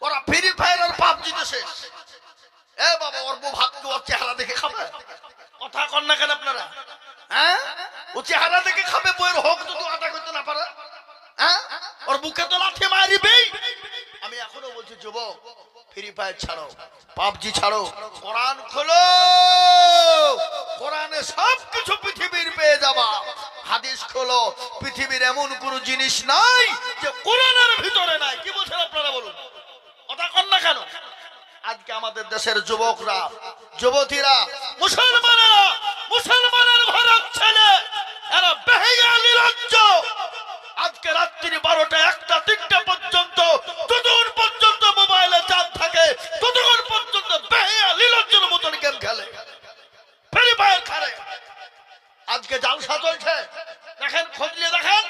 ওরা free fire আর পাবজিতে শেষ। এ বাবা, ওর বউ ভাতকে ওর চেহারা দেখে খাবে? কথা কন না কেন আপনারা? হ্যাঁ, ও চেহারা দেখে খাবে? বইয়ের হোক যদি আটা করতে না পারে, হ্যাঁ, ওর বুকে তো লাঠি মারিবেই। আমি এখনো বলছি যুবক, ফ্রি ফায়ার ছাড়ো, পাবজি ছাড়ো, কোরআন খোলো। কোরআনে সবকিছু পৃথিবীর পেয়ে যাবা। হাদিস খোলো, পৃথিবীর এমন কোন জিনিস নাই যে কোরআনের ভিতরে নাই। কি বলছেন আপনারা বলুন? কথা কন না কেন? আজকে আমাদের দেশের যুবকরা, যুবতীরা, মুসলমানের ঘরের ছেলে, এরা বেহায়া নির্লজ্জ। আজকে রাত্রি 12টা 1টা 3টা পর্যন্ত, যতক্ষণ পর্যন্ত মোবাইলে চার্জ থাকে ততক্ষণ পর্যন্ত বেহায়া নির্লজ্জের মতন গেম খেলে, ফ্রি ফায়ার খেলে। আজকে জালসা চলছে, দেখেন, খোঁজ নিয়ে দেখেন,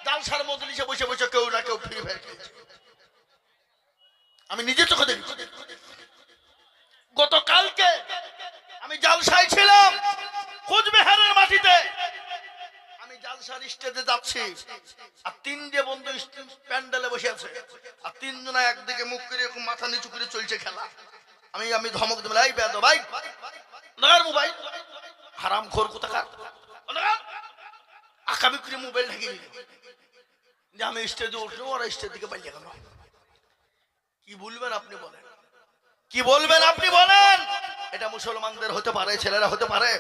জালসার মধ্যে নিচে বসে বসে কেউ না কেউ ফ্রি ফায়ার খেলছে। আমি নিজে চোখে দেখি। গতকালকে আমি জালসায় ছিলাম কোচবিহারের মাটিতে। আমি জালসার স্টেজে যাচ্ছি, আর 3টে বন্ধু প্যান্ডেলে বসে আছে, আর 3 জনা একদিকে মুখ করে এরকম মাথা নিচু করে চলছে খেলা। আমি ধমক দেব, এই বেদ ভাই, লাগার মোবাইল, হারাম খোর কোথাকার, আকামি করে মোবাইল ঢেকে দিল। যে আমি স্টেজে উঠলাম, ওরা স্টেজ দিকে পালিয়ে গেল। কি বলবেন আপনি বলেন? কি বলবেন আপনি বলেন? এটা মুসলমানদের হতে পারে, ছেলেরা হতে পারে?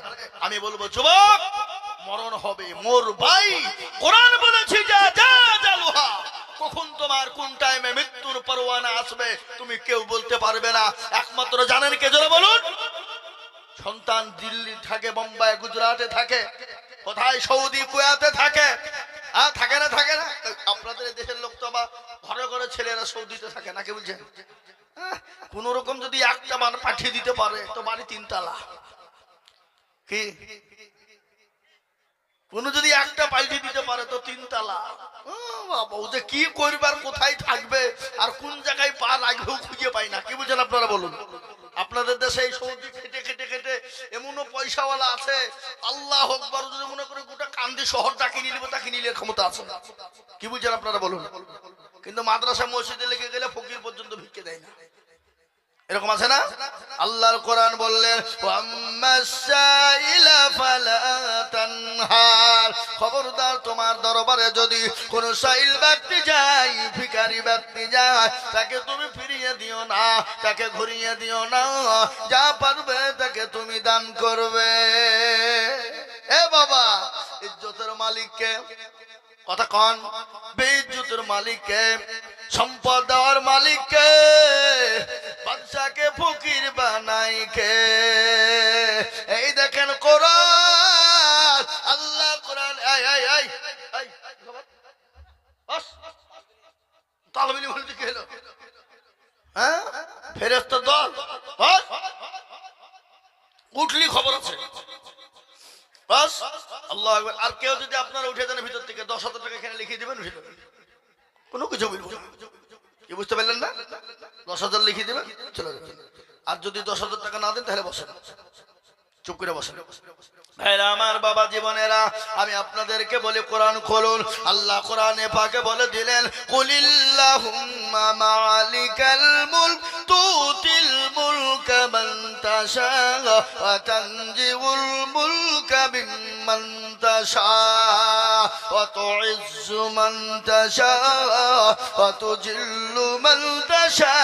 আমি বলবো যুবক, মরণ হবে, মোর ভাই। কোরআন বলেছে যা যা জালুহা, কখন তোমার কোন টাইমে মৃত্যুর পরোয়ানা আসবে তুমি কেউ বলতে পারবে না। একমাত্র জানেন কে? জোরে বলুন। সন্তান দিল্লি থাকে, বোম্বাই, গুজরাটে থাকে, কোথায় সৌদি, কুয়েতে থাকে, থাকে না? থাকে না? আপনাদের দেশের লোক তো আবার ঘরে ঘরে ছেলেরা সৌদিতে থাকে না, কে বলছেন? কোন রকম যদি একটা মান পাঠিয়ে দিতে পারে তো বাড়ি 3 তালা। কি কোন যদি একটা পাল্টিয়ে দিতে পারে তো 3 তালা। বাবা, ও যে কি করবার, কোথায় থাকবে, আর কোন জায়গায় পা রাখবেও খুঁজে পাই না। কি বুঝেন আপনারা বলুন? আপনাদের দেশে এই সৌদি খেটে খেটে খেটে এমনও পয়সাওয়ালা আছে, আল্লাহ আকবার, যদি মনে করে গোটা কান্দি শহরটা কিনে নিবে, তা কিনে নিয়ে ক্ষমতা আছে না। কি বুঝেন আপনারা বলুন? কিন্তু মাদ্রাসা মসজিদে লেগে গেলে ফকির পর্যন্ত ভিক্ষে দেয় না। এরকম আছে না? আল্লাহর কোরআন বললেন, খবরদার, তোমার দরবারে যদি কোন সাইল ব্যক্তি যায়, ভিখারি ব্যক্তি যায়, তাকে তুমি ফিরিয়ে দিও না, তাকে ঘুরিয়ে দিও না। যা পারবে তাকে তুমি দান করবে। এ বাবা, ইজ্জতের মালিককে, কথা কন, বেইজ্জতের মালিককে, সম্পদ দেওয়ার মালিককে, বাদশাকে ফকির বানাই কে? এই দেখেন কোরআন, আল্লাহ কোরআন। তালবিলি বলতে কি হলো? হ্যাঁ, ফেরেশতা দল উঠলি খবর আছে, বাস আল্লাহু আকবার। আর কেউ যদি আপনারা উঠে দেন ভিতর থেকে 10,000 টাকা এখানে লিখে দিবেন, উঠে দেবেন, কোনো কিছু বলবো না। কি বুঝতে পারলেন না? 10,000 লিখে দিবেন, চলে যাবেন। আর যদি 10,000 টাকা না দেন তাহলে বসেন, চুপ করে বসেন। ভাইরা আমার, বাবা জীবনেরা, আমি আপনাদেরকে বলি কোরআন খুলুন। আল্লাহ কোরআনে পাকে বলে দিলেন, কুলিল্লাহুম্মা মালিকাল মুলক তুতিল মুলকা মান তাশা ওয়া তানজিউল মুলকা বিমান তাশা ওয়া তুইজ্জু মান তাশা ওয়া তুজিল্লু মান তাশা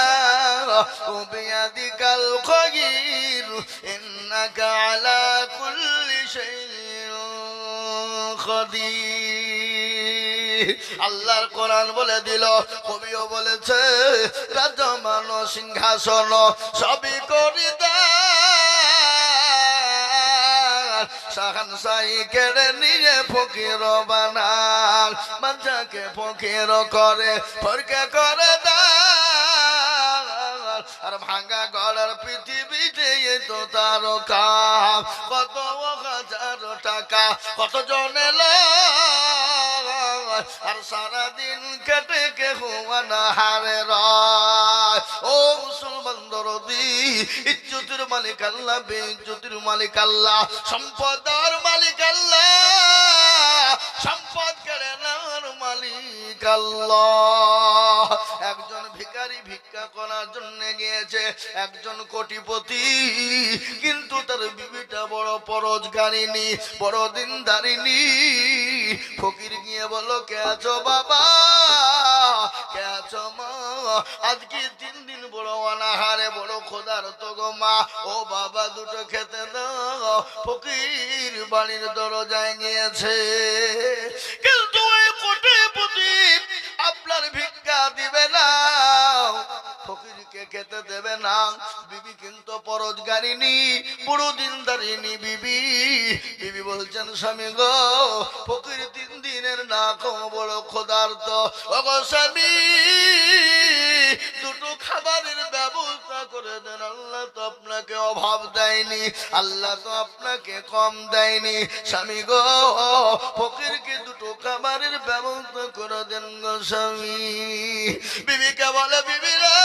ওয়া বিয়াদিকাল খায়র ইন্নাকা আলা কুল্লি শাইইন কাদির। আল্লাহর কোরআন বলে দিল, কবিও বলেছে, রাজমান সিংহাসন সবই করি দান, শাহানশাহী কেড়ে নিয়ে ফকির বানান, বাচ্চাকে ফকির করে ফরকে করে দান। আর ভাঙা গড়ার পৃথিবীতে তো তার কাম, কত হাজার টাকা কত জন আর সারাদিন কেটে কে হুয়ানা হারে রায়। ও মুসলমান দরদি, ইজ্জতের মালিক আল্লাহ, বেইজ্জতের মালিক আল্লাহ, সম্পদের মালিক আল্লাহ, সম্পদ কেড়ে নেওয়ার মালিক আল্লাহ। একজন ভিখারি ভিখারি ভিক্ষা করার জন্য গিয়েছে একজন কোটিপতি, কিন্তু তার বিবিটা বড় পরোজগারিনী, বড় দিনদারিনী। ফকির গিয়ে বলল, কে আছো বাবা, কে আছো মা? আজকে 3 দিন বড় অনাহারে, বড় ক্ষুধার্ত গো মা। ও বাবা, দুটো খেতে দাও। ফকির বাড়ির দরজায় গিয়েছে, কিন্তু ওই কোটিপতি আপনার ভিক্ষা দিবে না, ফকিরকে খেতে দেবে না। বিবি কিন্তু পরোজগারিনী, বড় দিনদারিনী বিবি। বিবি বলছেন, স্বামী গো, ফকির 3 দিনের না খাওয়া, বড় ক্ষুধার্ত। ও গো স্বামী, দুটো খাবারের ব্যবস্থা করে দেন। আল্লাহ তো আপনাকে অভাব দেয়নি, আল্লাহ তো আপনাকে কম দেয়নি। স্বামী গো, ফকিরকে দুটো খাবারের ব্যবস্থা করে দেন গো স্বামী। বিবিকে বলে, বিবি রে,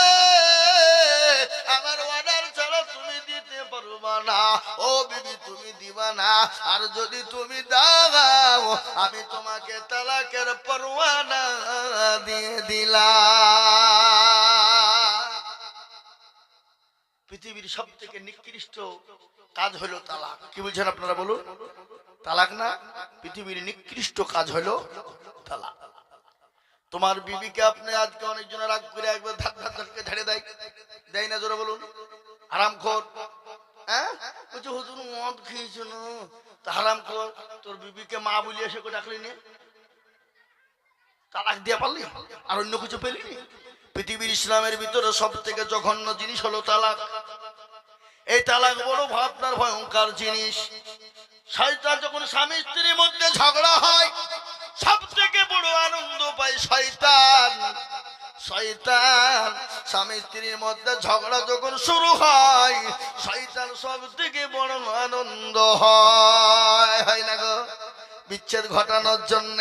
আমার অর্ডার ছাড়া তুমি দিতে পারবা না। ও বিবি, তুমি দিবা না, আর যদি তুমি দাও আমি তোমাকে তালাকের পরোয়ানা দিয়ে দিলাম। পৃথিবীর সব থেকে নিকৃষ্ট কাজ হলো তালাক। কি বলছেন আপনারা বলুন? তালাক না, পৃথিবীর নিকৃষ্ট কাজ হলো তালাক। তোমার বিবিকে আপনি আজকে অনেকজন রাগ করে একবার ধাক ধাক ধাক্কে ঝেড়ে দেয়, দেয় না? জোরে বলুন। হারামখোর, হ্যাঁ, বলছে হুজুর মদ খেয়েছো না, তা হারামখোর, তোর বিবিকে মা বলি এসে করে ডাকলি নিয়ে তালাক দিয়ে পারলি, আর অন্য কিছু পেলি? পৃথিবীর ইসলামের ভিতরে সব থেকে জঘন্য জিনিস হলো তালাক। এই তালাক বড় ভাবনার ভয়ঙ্কর জিনিস। শয়তান যখন স্বামী স্ত্রীর মধ্যে ঝগড়া হয়, সব থেকে বড় আনন্দ পায় শয়তান। শয়তান স্বামী স্ত্রীর মধ্যে ঝগড়া যখন শুরু হয়, শয়তান সব থেকে বড় আনন্দ হয় না গো? বিচ্ছেদ ঘটানোর জন্য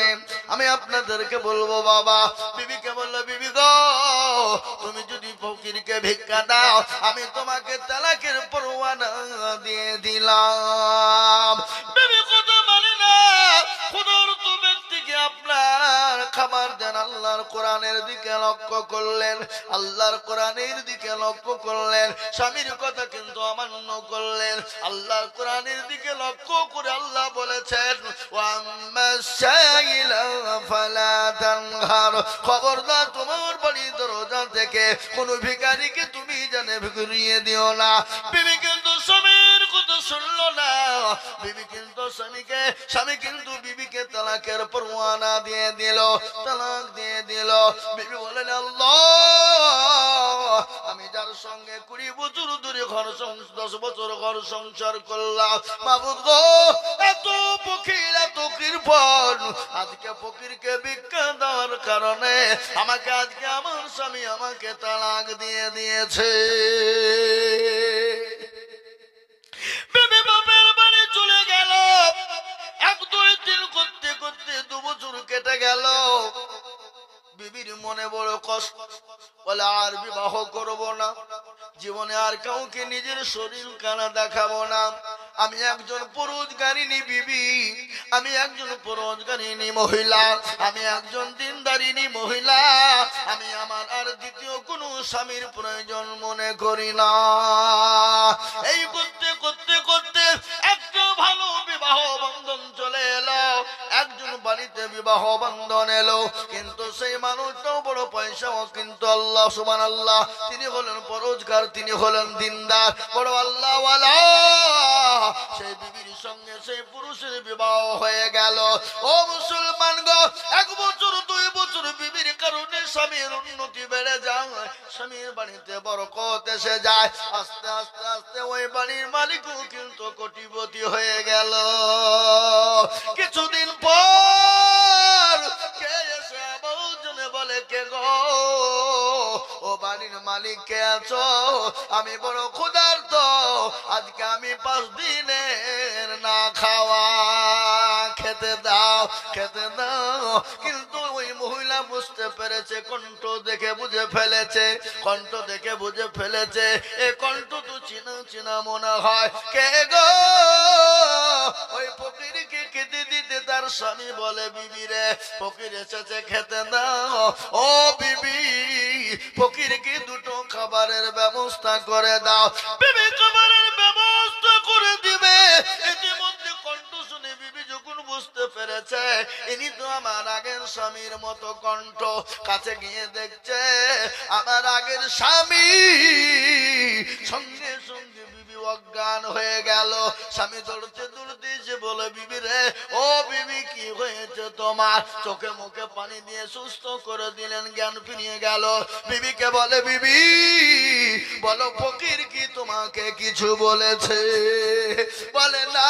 আমি আপনাদেরকে বলবো, বাবা বিবিকে বললো, বিবি গো, তুমি যদি ফকিরকে ভিক্ষা দাও আমি তোমাকে তালাকের পরোয়ানা দিয়ে দিলাম। বিবি কথা মানে না, ক্ষুধার্ত ব্যক্তিকে আপনার খাবার দেন। আল্লাহর কোরআনের দিকে লক্ষ্য করলেন, আল্লাহর কোরআনের দিকে লক্ষ্য করলেন, স্বামীর কথা কিন্তু অমান্য করলেন। আল্লাহর কোরআনের দিকে লক্ষ্য করে আল্লাহ বলেছেন, খবরদার তোমার বাড়ির দরজা থেকে কোন ভিখারিকে তুমি জানে ভিখারিয়ে দিও না। বিবি কিন্তু স্বামীর কথা শুনলো না। বিবি কিন্তু স্বামী কিন্তু বিবিকে তালাকের পরোয়ানা দিয়ে দিল, তালাক দিয়ে দিল। বিবি বলেন, আল্লাহ, আমি যার সঙ্গে 20 বছর ধরে 10 বছর ঘর সংসার করলাম, মাবুদ গো, এত ফকির, এত কৃপণ, আজকে ফকিরকে ভিক্ষা দেওয়ার কারণে আমাকে আজকে আমার স্বামী আমাকে তালাক দিয়ে দিয়েছে। বিবি বাপের বাড়ি চলে গেল। 1-2 দিন করতে করতে 2 বছর কেটে গেল। বিবির মনে বড় কষ্ট, বলে আর বিবাহ করব না, জীবনে আর কাউকে নিজের শরীর কানা দেখাবো না। আমি একজন পরোজগারিনী বিবি, আমি একজন পরোজগারিনী মহিলা, আমি একজন দিনদারিনী মহিলা, আমি আমার আর দ্বিতীয় কোনো স্বামীর প্রয়োজন মনে করি না। এই করতে করতে করতে একটা ভালো বিবাহ বন্ধন চলে এলো। একজন বাড়িতে বিবাহ বন্ধন এলো, কিন্তু সেই মানুষটাও বড় পয়সা, কিন্তু আল্লাহ সুবহানাল্লাহ, তিনি হলেন পরোজগার, তিনি হলেন দিনদার, বড় আল্লাহওয়ালা। সেই বিবির সঙ্গে সেই পুরুষের বিবাহ হয়ে গেল। ও মুসলমান গো, 1 বছর 2 বছর বিবির কারণে স্বামীর উন্নতি বেড়ে যায়, স্বামীর বাড়িতে বরকত এসে যায়। আস্তে আস্তে আস্তে ওই বাড়ির মালিকও কিন্তু কোটিপতি হয়ে গেল। কিছুদিন পর কে এসে বউজনে বলে, কে গো, ও বাড়ির মালিক কে আছো? আমি বড় ক্ষুধার্ত, আজকে আমি 5 দিনের না খাওয়া, খেতে দাও, খেতে দাও। কিন্তু ওই মহিলা বুঝতে পেরেছে, কণ্ঠ দেখে বুঝে ফেলেছে, কণ্ঠ দেখে বুঝে ফেলেছে, এ কণ্ঠ তো চিনা চিনা মনে হয়। কে গো? ওই ফকিরকে খেতে দিতে তার স্বামী বলে, বিবি রে, ফকির এসেছে, খেতে দাও। ও বিবি, ফকিরকে দুটো খাবারের ব্যবস্থা করে দাও। বিবি খাবারের ব্যবস্থা করে দিবে। ইতিমধ্যে কণ্ঠ শুনে বিবি যখন বুঝতে পেরেছে ইনি তো আমার আগের স্বামীর মতো কণ্ঠ, কাছে গিয়ে দেখছে আমার আগের স্বামী। সঙ্গে সঙ্গে বিবি অজ্ঞান হয়ে গেল। স্বামী দৌড়তে দৌড়তে এসে বলে, বিবি রে, ও বিবি কি হয়েছে তোমার? চোখে মুখে পানি দিয়ে সুস্থ করে দিলেন, জ্ঞান ফিরিয়ে গেল। বিবিকে বলে, বিবি বলো ফকির কি তোমাকে কিছু বলেছে? বলে না।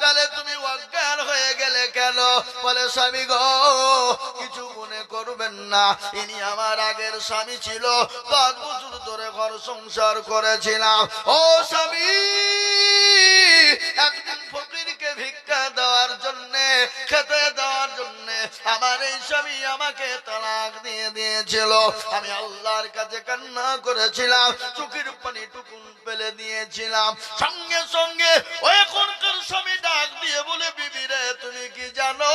তাহলে তুমি অজ্ঞান হয়ে গেলে কেন? বলে স্বামী গো, কিছু মনে করবেন না, ইনি আমার আগের স্বামী ছিল, 10 বছর ধরে ঘর সংসার করেছিলাম। ও স্বামী, একদিন ফকিরকে ভিক্ষা দেওয়ার জন্য, খেতে দেওয়ার জন্য আমার এই স্বামী আমাকে তালাক দিয়ে দিয়েছিল। আমি আল্লাহর কাছে কান্না করেছিলাম, চোখের পানি টুকুন ফেলে দিয়েছিলাম। সঙ্গে সঙ্গে ওই এখনকার স্বামী ডাক দিয়ে বলে, বিবি রে, তুমি কি জানো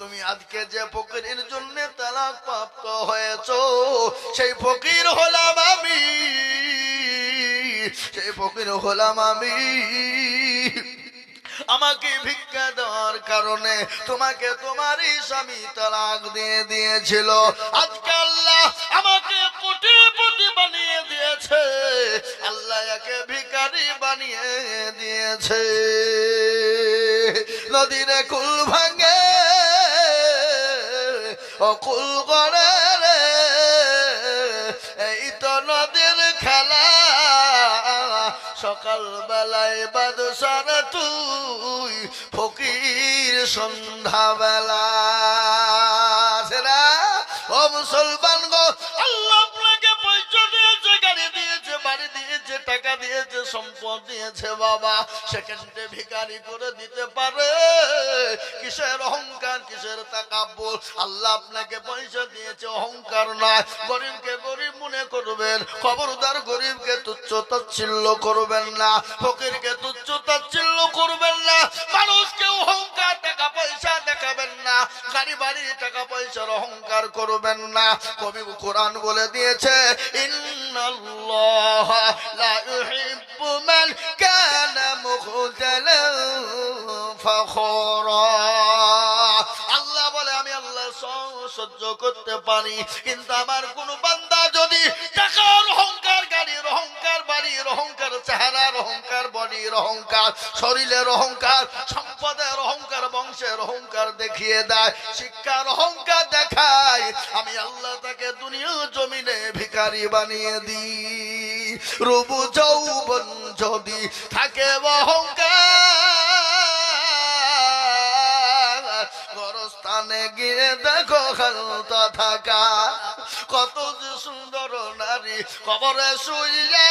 তুমি আজকে যে ফকিরের জন্য তালাক প্রাপ্ত হয়েছো, সেই ফকির হলাম আমি, সেই ফকির হলাম আমি। আমাকে ভিক্ষা দেওয়ার কারণে তোমাকে তোমারই স্বামী তালাক দিয়ে দিয়েছিল। আজকে আল্লাহ আমাকে কোটিপতি বানিয়ে দিয়েছে, আল্লাহ একে ভিখারি বানিয়ে দিয়েছে। নদীর কুল ভাঙে অকুল করে রে, এই তো নদীর খেলা। সকাল বেলায় বাদশার তুই, ফকির সন্ধ্যা বেলা। ও মুসলমান গো, আল্লাহ আপনাকে পয়সা দিয়েছে, গাড়ি দিয়েছে, বাড়ি দিয়েছে, টাকা দিয়েছে, সম্পদ দিয়েছে বাবা, সেখানে ভিখারি করে দিতে পারে? কিসের অহংকার, কিসের তাকাব্বুর? আল্লাহ আপনাকে পয়সা দিয়েছে, অহংকার নয়। গরিবকে গরিব মনে করবেন, খবরদার গরিবকে তুচ্ছ তাচ্ছিল্য করবেন না, ফকিরকে তুচ্ছ তাচ্ছিল্য করবেন না, মানুষকে অহংকার টাকা পয়সা দেখাবেন না, গাড়ি বাড়ি টাকা পয়সার অহংকার করবেন না। কবি কোরআন বলে দিয়েছে, ইন্নাল্লাহ লা ইউহিব্বু মান কানা মুখতালান ফখরা। আল্লাহ বলে, আমি আল্লাহ সহ্য করতে পারি, কিন্তু আমার কোন বান্দা যদি টাকার অহংকার, গাড়ির অহংকার, বাড়ির অহংকার, চেহারার অহংকার, বডির অহংকার, শরীরের অহংকার, সম্পদের অহংকার, বংশের অহংকার দেখিয়ে দেয়, শিক্ষার অহংকার দেখায়, আমি আল্লাহ তাকে দুনিয়া জমিনে ভিখারি বানিয়ে দিই। রূপ যৌবন যদি থাকে অহংকার, গরস্থানে গিয়ে দেখো খালতা থাকা। কত যে সুন্দর নারী কবরে শুইয়া,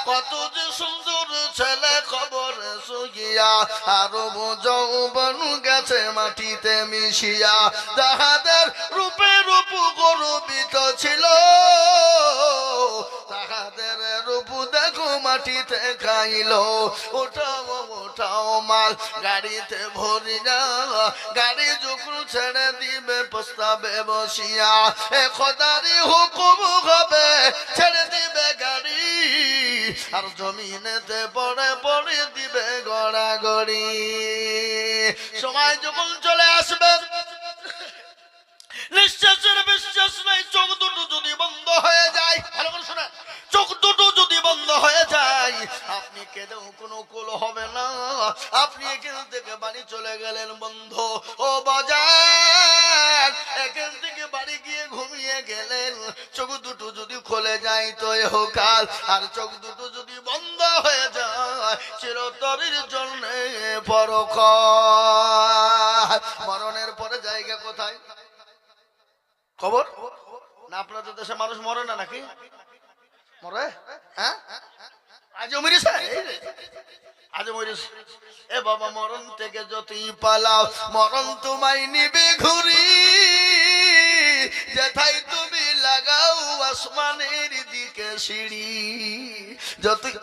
কত যে সুন্দর ছেলে কবরে শুইয়া, আরো যৌবন গেছে মাটিতে মিশিয়া। যাহাদের রূপে রূপ গর্বিত ছিল, তাহাদের রূপ দেখো মাটিতে খাইল। ওঠাও ওঠাও মাল গাড়িতে ভরিয়া, গাড়ি যখন ছেড়ে দিবে প্রস্তাবে বসিয়া, এ খোদারি হুকুম হবে ছেড়ে দিবে গাড়ি, আর জমিনেতে পড়ে পড়ে দিবে গড়াগড়ি। সময় যখন চলে আসবে, নিঃশ্বাসের বিশ্বাস নাই, চোখ দুটো যদি বন্ধ হয়ে যায়, ভালো করে শোনেন, চোখ দুটো যদি বন্ধ হয়ে যায়, আপনি কেঁদেও কোনো কুল হবে না। আপনি এখান থেকে বাড়ি চলে গেলেন বন্ধু, ও বাজার, এখান থেকে বাড়ি গিয়ে ঘুমিয়ে গেলেন, চোখ দুটো যদি খুলে যায় তো ইহকাল, আর চোখ দুটো যদি বন্ধ হয়ে যায় চিরতরের জন্য পরকাল। মরণের পরে জায়গা কোথায়? খবর না? আপনাদের দেশে মানুষ মরে না নাকি? মরে? হ্যাঁ, আজও মরেছে, আজও মরেছে। এ বাবা, মরণ থেকে যতই পালাও, মরণ তোমায় নিবে ঘুরি, যেথায় তুমি লাগাও আসমানের দিকে সিঁড়ি। যতই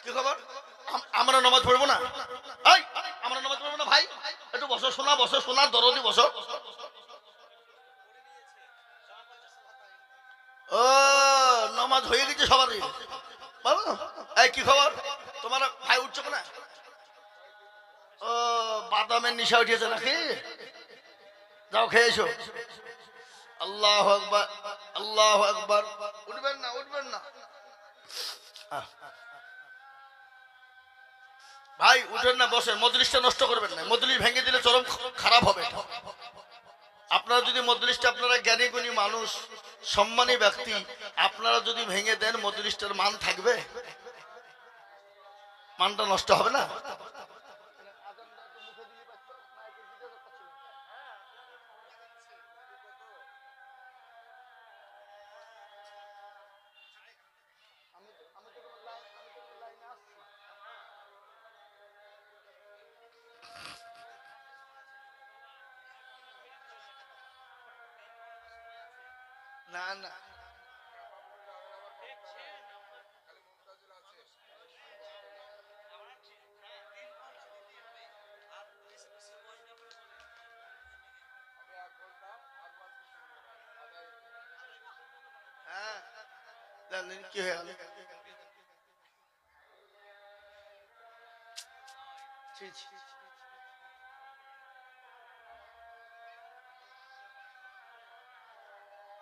কি খবর? আমরা নামাজ পড়বো না? এই, আমরা নামাজ পড়বো না ভাই? একটু বসো শোনা দরদি বসো। ও, নামাজ হয়ে গেছে সবারই? বাবা, এই কি খবর তোমার ভাই? উঠছো না? ও, বাদামের নিশা উঠিয়েছে নাকি? যাও খেয়ে এসো। আল্লাহু আকবার, আল্লাহু আকবার। উঠবেন না ভাই, উঠেন না, বসেন। মজলিসটা নষ্ট করবেন না, মজলিস ভেঙে দিলে চরম খারাপ হবে। আপনারা যদি মজলিসটা, আপনারা জ্ঞানী গুণী মানুষ, সম্মানী ব্যক্তি, আপনারা যদি ভেঙে দেন মজলিসটার মান থাকবে? মানটা নষ্ট হবে না? না হ্যাঁ, জানেন কি হয়ে গেল?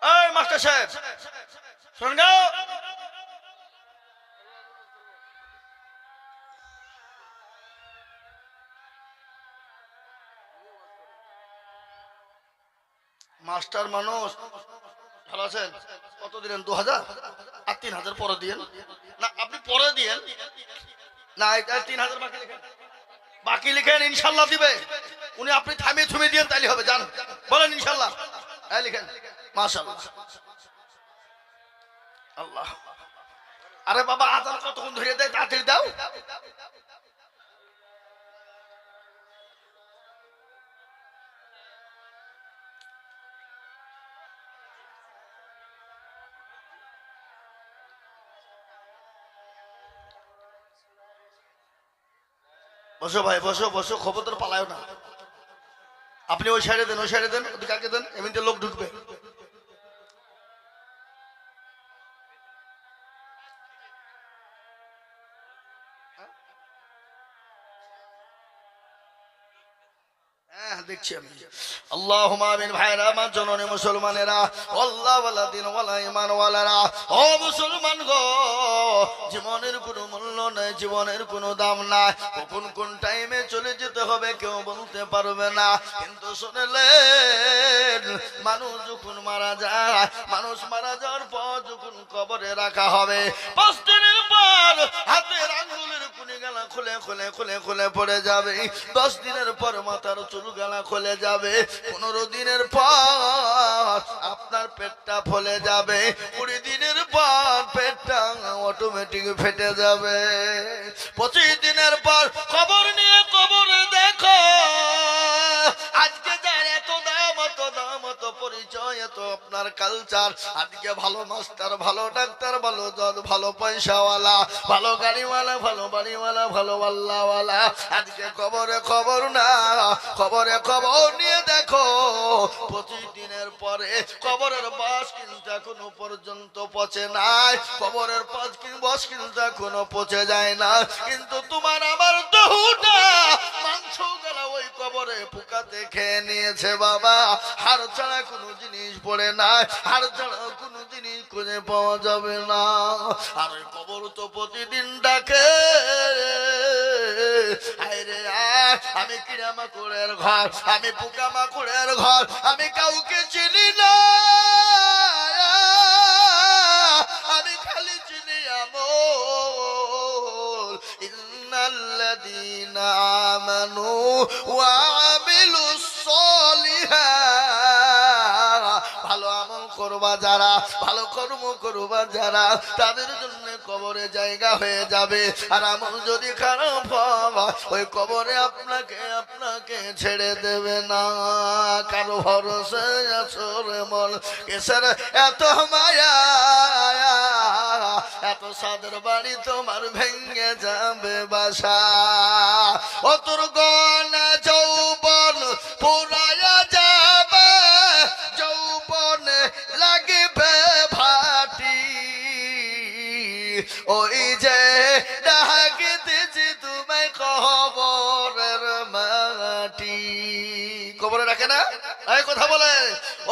এই মাস্টার সাহেব, শোনেন গো। মাস্টার মানুষ, ভালো আছেন? কত দিলেন? 2000 আর 3000 পরে দিয়েন না, আপনি পরে দিয়েন না। 3000 বাকি লিখেন, ইনশাল্লাহ দিবে উনি। আপনি থামিয়ে থুমিয়ে দিয়েন, তাইলে হবে। জান বলেন ইনশাল্লাহ। হ্যাঁ লিখেন, মাশাআল্লাহ। আল্লাহ, আরে বাবা, আজান কতক্ষণ ধরে দেয়? তাড়াতাড়ি দাও। বসো ভাই, বসো, খবরদার পালায় না। আপনি ওই সাইডে দেন, ওদিকে আগে দেন, এমনিতে লোক ঢুকবে। দেখছি আমি। আল্লাহুম্মা আমিন। ভাইরা আমার, জননী মুসলমানেরা, আল্লাহ ওয়ালা দিন ওয়ালা ঈমান ওয়ালারা, ও মুসলমান গো, জীবনের কোনো মূল্য নাই, জীবনের কোনো দাম নাই। কখন কোন টাইমে চলে যেতে হবে কেউ বলতে পারবে না। কিন্তু শুনলেন, মানুষ যখন মারা যায়, মানুষ মারা যাওয়ার পর যখন কবরে রাখা হবে, 5 দিনের পর হাতের আঙ্গুলের কুনিগালা খুলে পড়ে যাবে। 10 দিনের পর মাথার চুল গালা খুলে যাবে। 15 দিনের পর আপনার পেটটা ফুলে যাবে। 20 দিনের পর পেটটা অটোমেটিক ফেটে যাবে। 25 দিনের পর কবর নিয়ে কবরে দেখো। আজকে যার এত দাম, এত পরিচয়, এত আপনার কালচার, আজকে ভালো মাস্টার, ভালো ডাক্তার, ভালো জজ, ভালো পয়সাওয়ালা, ভালো গাড়িওয়ালা, ভালো বাড়িওয়ালা, ভালো আল্লাহওয়ালা, আজকে কবরে খবর না। খবরে খবর নিয়ে দেখো, 25 দিনের পরে কবরের বাস কিন্তু এখনো পর্যন্ত পচে নাই। কবরের বাস কিন্তু এখনো পচে যায় না। কিন্তু তোমার আমার দেহটা মাংস গলা ওই কবরে পোকাতে খেয়ে নিয়েছে বাবা। হাড় ছাড়া কোনো জিনিস পড়ে নাই, হাড় ছাড়া কোনো জিনিস খুঁজে পাওয়া যাবে না। আর ওই কবর তো প্রতিদিন ডাকে, আরে আমি কিরামাকুড়ের ঘর, আমি পোকামাকুড়ের ঘর, আমি কাউকে চিনি না, আমি খালি চিনি আমল। ইন্নাল্লাযীনা আমানু ওয়া আমিলুস সলিহাত, ভালো আমল করবা, করবা যারা, ভালো কর্ম করবা যারা, তাদের জন্য কবরে জায়গা হয়ে যাবে। আর আমল যদি খারাপ হয় ওই কবরে আপনাকে ছেড়ে দেবে না। কারো ভরসে আসরে মন কেসের এত মায়া, এত সাদের বাড়ি তোমার ভেঙে যাবে বাসা। ও তোর গনা যৌবন পুরায়া যাবে, যৌবনে লাগবে ভাটি, ওই যে ডাকিতেছি তোমায় কবরের মাটি। কবরে রাখে না, এই কথা বলে।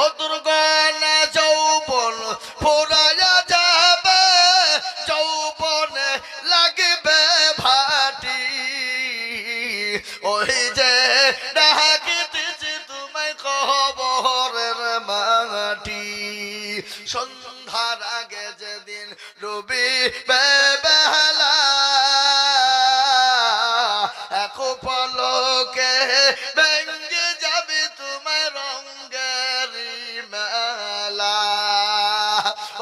ও তোর গনা যৌবন পুরায়া যাবে, যৌবনে লাগবে ভাটি, ওই যে ডাকিতেছি তোমায় কবরের মাটি। সন্ধ্যার আগে যেদিন ডুবি বেলা, এক পলকে ভেঙে যাবে তোমার রঙের মেলা।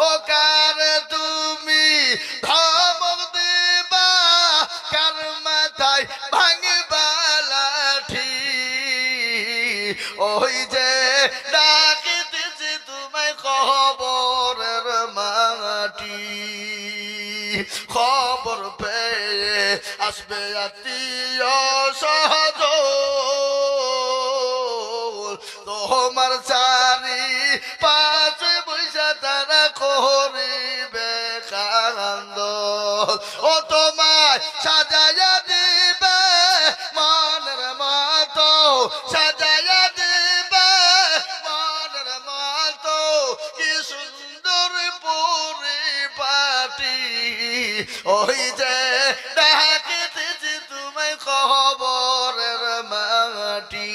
ও কার তুমি ধমক দিবা, কার মাথায় ভাঙবা লাঠি, ওই যে ডাকিতেছি তোমায় কবরের মাটি। খবর পেয়ে আসবে আত্মীয় স্বজন, তোমার চারি পাশে বৈশা তারা করিবে কান্দ। ও তোমায় সাজাইয়া দিবে মনের মতো, সাজাইয়া দিবে মনের মতো, কি সুন্দর পরিপাটি, ওই যে ডাকিতেছি তোমায় কবরের মাটি।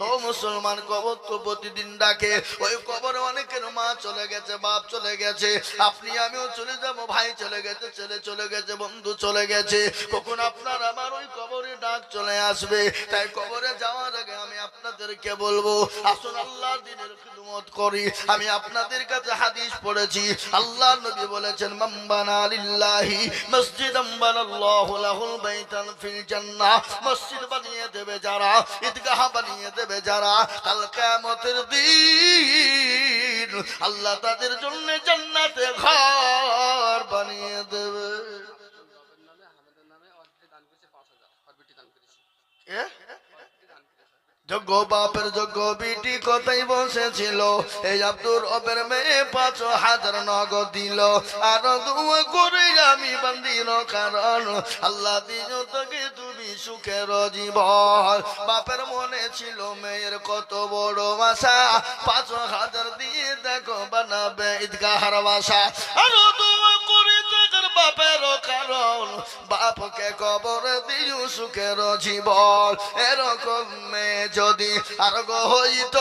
ও মুসলমান, কবর তো প্রতিদিন ডাকে। ওই কবরে অনেকের মা চলে গেছে, বাপ চলে গেছে, আপনি আমিও চলে যাব, ভাই চলে গেছে, ছেলে চলে গেছে, বন্ধু চলে গেছে। কখন আপনার আমার ওই কবরে ডাক চলে আসবে। তাই কবরে যাওয়ার আগে আমি আপনাদেরকে বলবো, আসুন আল্লাহর দ্বীনের খিদমত করি। আমি আপনাদের কাছে হাদিস পড়েছি, আল্লাহ নবী বলেছেন, মান বানা লিল্লাহি মসজিদান বানাল্লাহু লাহুল বাইতান ফিল জান্নাহ। মসজিদ বানিয়ে দেবে যারা, ঈদগাহ বানিয়ে দেবে যারা, কাল কিয়ামতের দিন আল্লাহ তাদের জন্য জান্নাতে ঘর বানিয়ে দেবে। যোগ্য বাপের যোগ্য বিটি কোথায় বসেছিল, এই আব্দুর রবের মেয়ে ৫,০০০ নগদ দিল। আর দুয়া করে আমি বান্দির কারণ আল্লাহ দিন তোকে তুমি সুখের জীবন। বাপের মনে ছিল মেয়ের কত বড় আশা, ৫,০০০ দিয়ে দেখো বানাবে ঈদগাহর বাসা। আর দুয়া করে বাপের কারণ বাপকে কবর দিও সুখের জীবন। এরকম মেয়ে যদি আর হইত,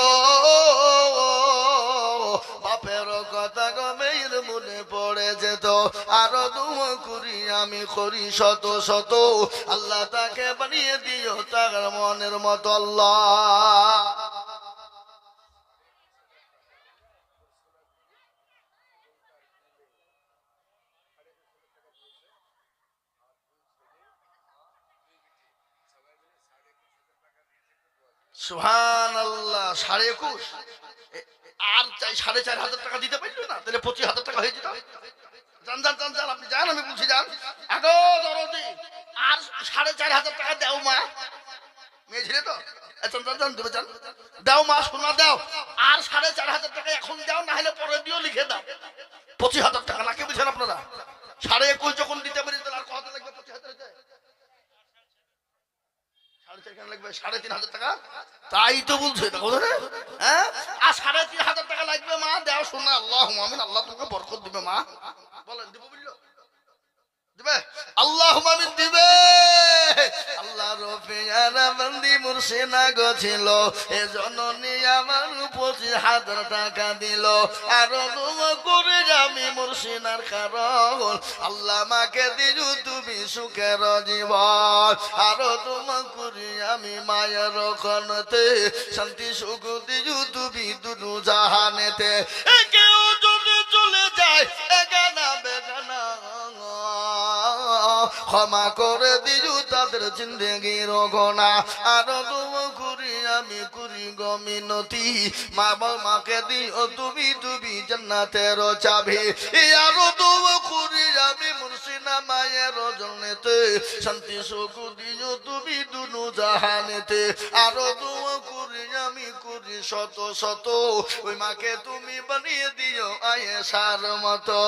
বাপের কথা মেয়ের মনে পড়ে যেত। আরো দুয়া করি আমি করি শত শত, আল্লাহ তাকে বানিয়ে দিও তার মনের মতো। আল্লাহ সুবহানাল্লাহ। ২১,৫০০ আর চাই ৪,৫০০ টাকা দিতে পারলো না, তাহলে ২৫,০০০ টাকা হয়ে যেত। যান যান যান যান, আপনি যান, আমি বলছি যান। আগো দরদি আর ৪,৫০০ টাকা দাও মা, মেয়ে ছেলে তো, যান দেবে, যান দাও মা, সোনা দাও। আর ৪,৫০০ টাকা এখন দাও, না হলে পরে দিও, লিখে দাও। ২৫,০০০ টাকা না, কে বুঝেন আপনারা? ২১,৫০০ যখন দিতে পারি তাহলে আর কত লাগবে? ২৫,০০০ লাগবে ৩,৫০০ টাকা। তাই তো বলছে, হ্যাঁ, আর ৩,৫০০ টাকা লাগবে মা, দেও শোনা। আল্লাহ আমিন, আল্লাহ তোমাকে বরকত দিবে মা। বলেন দিব, বুঝলো দিবে, আল্লাহ আমিন দিবে। আল্লাহ রফিয়ানা বন্দি মুর্শিনা গছিল, এ জননী আমার ২৫,০০০ টাকা দিল। আর দোয়া করে আমি মুর্শিনার কারণ আল্লাহ মাকে দিও তুমি সুখের জীবন। আর দোয়া করি আমি মায়ের খনতে শান্তি সুখ দিও তুমি দুনু জাহানেতে। কেউ ক্ষমা করে দিও তাদের জিন্দেগির গোনা। আরো দোয়া করি আমি করি গো মিনতি, মা মাকে দিও তুমি তুমি জান্নাতের চাবি। আরো দোয়া করি আমি মুর্শিদা মায়ের জন্যতে, শান্তি সুখ দিও তুমি দুনু জাহানেতে। আরো দোয়া করি আমি করি শত শত, ওই মাকে তুমি বানিয়ে দিও আয়েশার মতো।